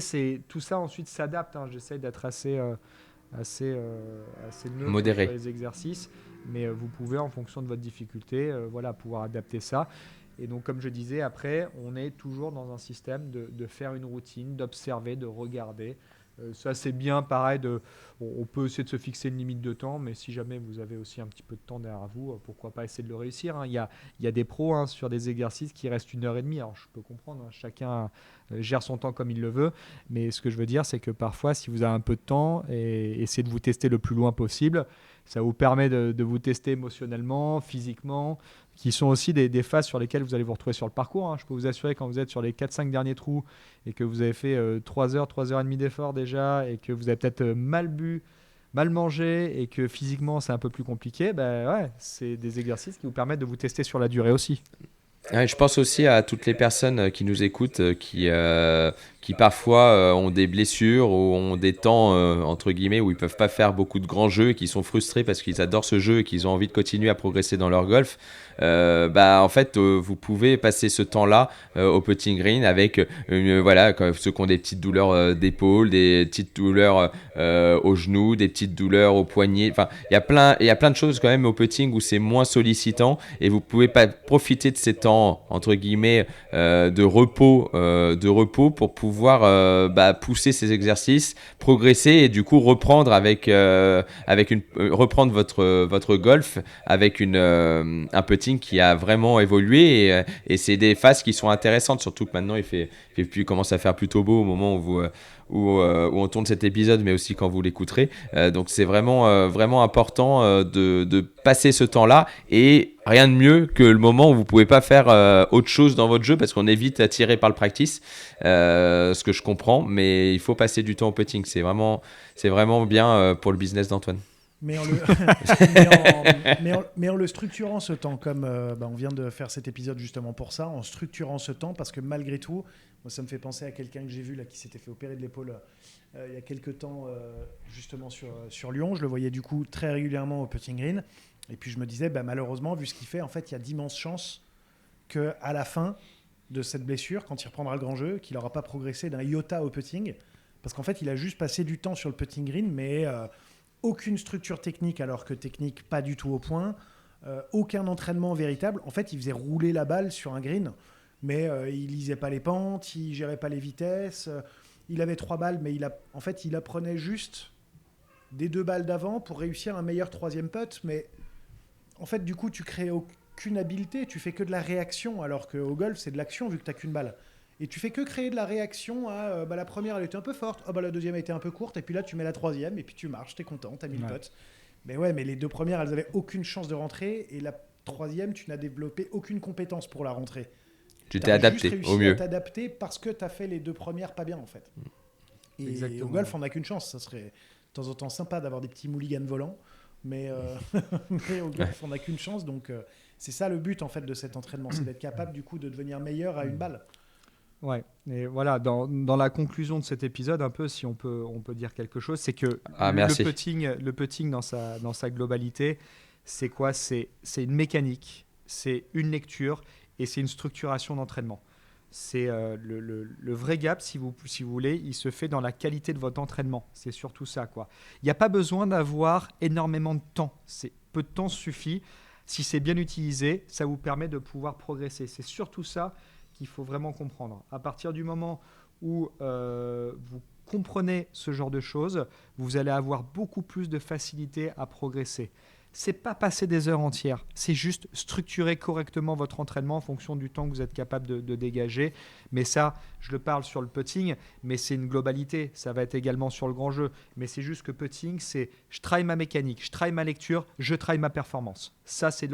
tout ça ensuite s'adapte. J'essaye d'être assez neutre Modéré sur les exercices. Mais vous pouvez, en fonction de votre difficulté, pouvoir adapter ça. Et donc, comme je disais, après, on est toujours dans un système de faire une routine, d'observer, de regarder. Ça, c'est bien, pareil, on peut essayer de se fixer une limite de temps, mais si jamais vous avez aussi un petit peu de temps derrière vous, pourquoi pas essayer de le réussir. Il y a des pros sur des exercices qui restent 1h30. Alors, je peux comprendre, chacun gère son temps comme il le veut, mais ce que je veux dire, c'est que parfois, si vous avez un peu de temps, essayez de vous tester le plus loin possible. Ça vous permet de vous tester émotionnellement, physiquement, qui sont aussi des phases sur lesquelles vous allez vous retrouver sur le parcours. Je peux vous assurer, quand vous êtes sur les 4-5 derniers trous et que vous avez fait 3 heures, 3 heures et demie d'effort déjà, et que vous avez peut-être mal bu, mal mangé, et que physiquement c'est un peu plus compliqué, c'est des exercices qui vous permettent de vous tester sur la durée aussi. Ouais, je pense aussi à toutes les personnes qui nous écoutent, qui parfois ont des blessures ou ont des temps entre guillemets où ils peuvent pas faire beaucoup de grands jeux et qui sont frustrés parce qu'ils adorent ce jeu et qu'ils ont envie de continuer à progresser dans leur golf. En fait, vous pouvez passer ce temps-là au putting green avec ceux qui ont des petites douleurs d'épaule, des petites douleurs aux genoux, des petites douleurs aux poignets. Enfin, il y a plein de choses quand même au putting où c'est moins sollicitant et vous pouvez pas profiter de ces temps temps entre guillemets de repos pour pouvoir pousser ces exercices, progresser et du coup reprendre reprendre votre golf avec un putting qui a vraiment évolué et c'est des phases qui sont intéressantes, surtout que maintenant il commence à faire plutôt beau au moment où on tourne cet épisode, mais aussi quand vous l'écouterez. Donc c'est vraiment important de passer ce temps-là et rien de mieux que le moment où vous pouvez pas faire autre chose dans votre jeu parce qu'on est vite attiré par le practice, ce que je comprends, mais il faut passer du temps au putting. C'est vraiment bien pour le business d'Antoine. Mais en le structurant ce temps, comme on vient de faire cet épisode justement pour ça, en structurant ce temps, parce que malgré tout, moi, ça me fait penser à quelqu'un que j'ai vu là, qui s'était fait opérer de l'épaule il y a quelques temps, justement sur Lyon. Je le voyais du coup très régulièrement au putting green. Et puis je me disais, malheureusement, vu ce qu'il fait, en fait, il y a d'immenses chances qu'à la fin de cette blessure, quand il reprendra le grand jeu, qu'il n'aura pas progressé d'un iota au putting. Parce qu'en fait, il a juste passé du temps sur le putting green, mais aucune structure technique, alors que technique pas du tout au point. Aucun entraînement véritable. En fait, il faisait rouler la balle sur un green, mais il lisait pas les pentes, il gérait pas les vitesses. Il avait 3 balles, mais il apprenait juste des 2 balles d'avant pour réussir un meilleur 3e putt. Mais en fait, du coup, tu crées aucune habileté, tu fais que de la réaction, alors qu'au golf, c'est de l'action vu que tu n'as qu'une balle. Et tu fais que créer de la réaction à la première, elle était un peu forte, la deuxième, elle était un peu courte, et puis là, tu mets la 3e, et puis tu marches, t'es content, t'as mis le putt. Mais les 2 premières, elles avaient aucune chance de rentrer, et la 3e, tu n'as développé aucune compétence pour la rentrée. Tu t'es adapté au mieux. Tu t'es adapté parce que tu as fait les 2 premières pas bien, en fait. Et Exactement. au golf, on n'a qu'une chance. Ça serait de temps en temps sympa d'avoir des petits mulligans volants, mais au golf, on n'a qu'une chance. Donc, c'est ça le but, en fait, de cet entraînement. C'est d'être capable, du coup, de devenir meilleur à une balle. Ouais, et voilà, dans la conclusion de cet épisode, un peu, si on peut dire quelque chose, c'est que le putting dans sa globalité, c'est quoi ? C'est une mécanique, c'est une lecture et c'est une structuration d'entraînement. C'est le vrai gap, si vous voulez, il se fait dans la qualité de votre entraînement. C'est surtout ça, quoi. Il n'y a pas besoin d'avoir énormément de temps. Peu de temps suffit. Si c'est bien utilisé, ça vous permet de pouvoir progresser. C'est surtout ça qu'il faut vraiment comprendre. À partir du moment où vous comprenez ce genre de choses, vous allez avoir beaucoup plus de facilité à progresser. C'est pas passer des heures entières, c'est juste structurer correctement votre entraînement en fonction du temps que vous êtes capable de dégager. Mais ça, je le parle sur le putting, mais c'est une globalité. Ça va être également sur le grand jeu. Mais c'est juste que putting, c'est je travaille ma mécanique, je travaille ma lecture, je travaille ma performance. Ça, c'est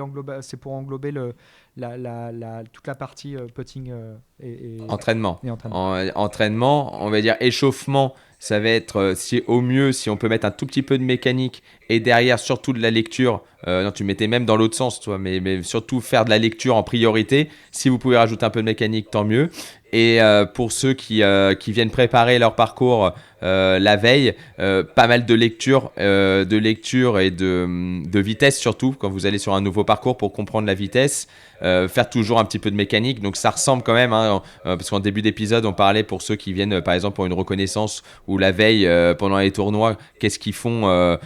pour englober toute la partie putting et entraînement. Et entraînement. Entraînement, on va dire échauffement. Ça va être, au mieux, si on peut mettre un tout petit peu de mécanique et derrière surtout de la lecture. Non, tu mettais même dans l'autre sens, toi, mais surtout faire de la lecture en priorité. Si vous pouvez rajouter un peu de mécanique, tant mieux. Et pour ceux qui viennent préparer leur parcours la veille, pas mal de lecture et de vitesse surtout quand vous allez sur un nouveau parcours pour comprendre la vitesse. Faire toujours un petit peu de mécanique, donc ça ressemble quand même, parce qu'en début d'épisode on parlait pour ceux qui viennent par exemple pour une reconnaissance ou la veille pendant les tournois, qu'est-ce qu'ils font,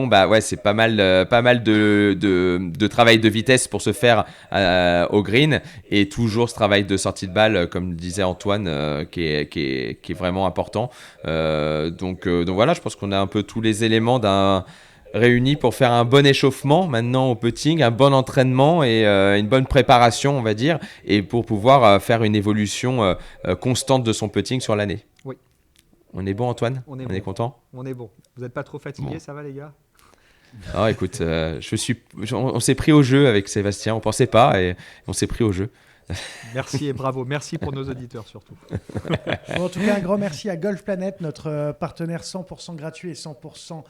bah ouais, c'est pas mal de travail de vitesse pour se faire au green, et toujours ce travail de sortie de balle comme disait Antoine, qui est vraiment important. Donc voilà, je pense qu'on a un peu tous les éléments réunis pour faire un bon échauffement maintenant au putting, un bon entraînement et une bonne préparation, on va dire, et pour pouvoir faire une évolution constante de son putting sur l'année. Oui. On est bon, Antoine ? On est content ? On est bon. Vous n'êtes pas trop fatigué, bon. Ça va les gars ? Ah, écoute, on s'est pris au jeu avec Sébastien, on pensait pas et on s'est pris au jeu. Merci et bravo. Merci pour nos auditeurs surtout. Bon, en tout cas, un grand merci à Golf Planet, notre partenaire 100% gratuit et 100%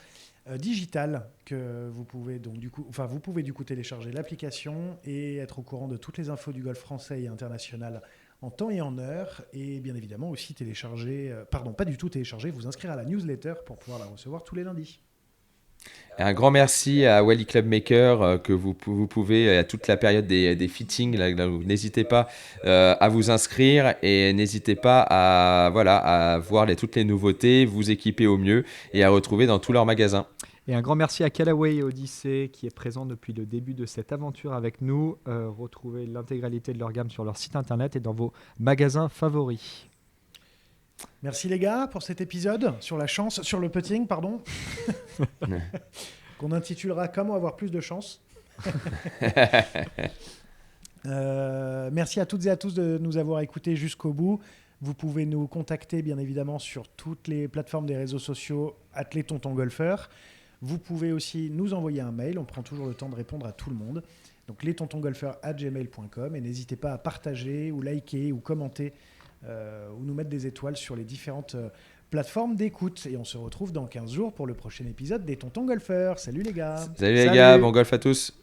digital, que vous pouvez vous pouvez du coup télécharger l'application et être au courant de toutes les infos du golf français et international en temps et en heure, et bien évidemment aussi vous inscrire à la newsletter pour pouvoir la recevoir tous les lundis. Un grand merci à Wally Club Maker, que vous pouvez, à toute la période des fittings, là, n'hésitez pas à vous inscrire et n'hésitez pas à voir toutes les nouveautés, vous équiper au mieux et à retrouver dans tous leurs magasins. Et un grand merci à Callaway et Odyssey qui est présent depuis le début de cette aventure avec nous. Retrouvez l'intégralité de leur gamme sur leur site internet et dans vos magasins favoris. Merci les gars pour cet épisode sur la chance, sur le putting, pardon, qu'on intitulera Comment avoir plus de chance. Merci à toutes et à tous de nous avoir écoutés jusqu'au bout. Vous pouvez nous contacter bien évidemment sur toutes les plateformes des réseaux sociaux @lestontongolfeurs. Vous pouvez aussi nous envoyer un mail, on prend toujours le temps de répondre à tout le monde. Donc lestontongolfeurs@gmail.com et n'hésitez pas à partager ou liker ou commenter ou nous mettre des étoiles sur les différentes plateformes d'écoute. Et on se retrouve dans 15 jours pour le prochain épisode des Tontons Golfeurs. Salut les gars. Salut les gars, bon golf à tous.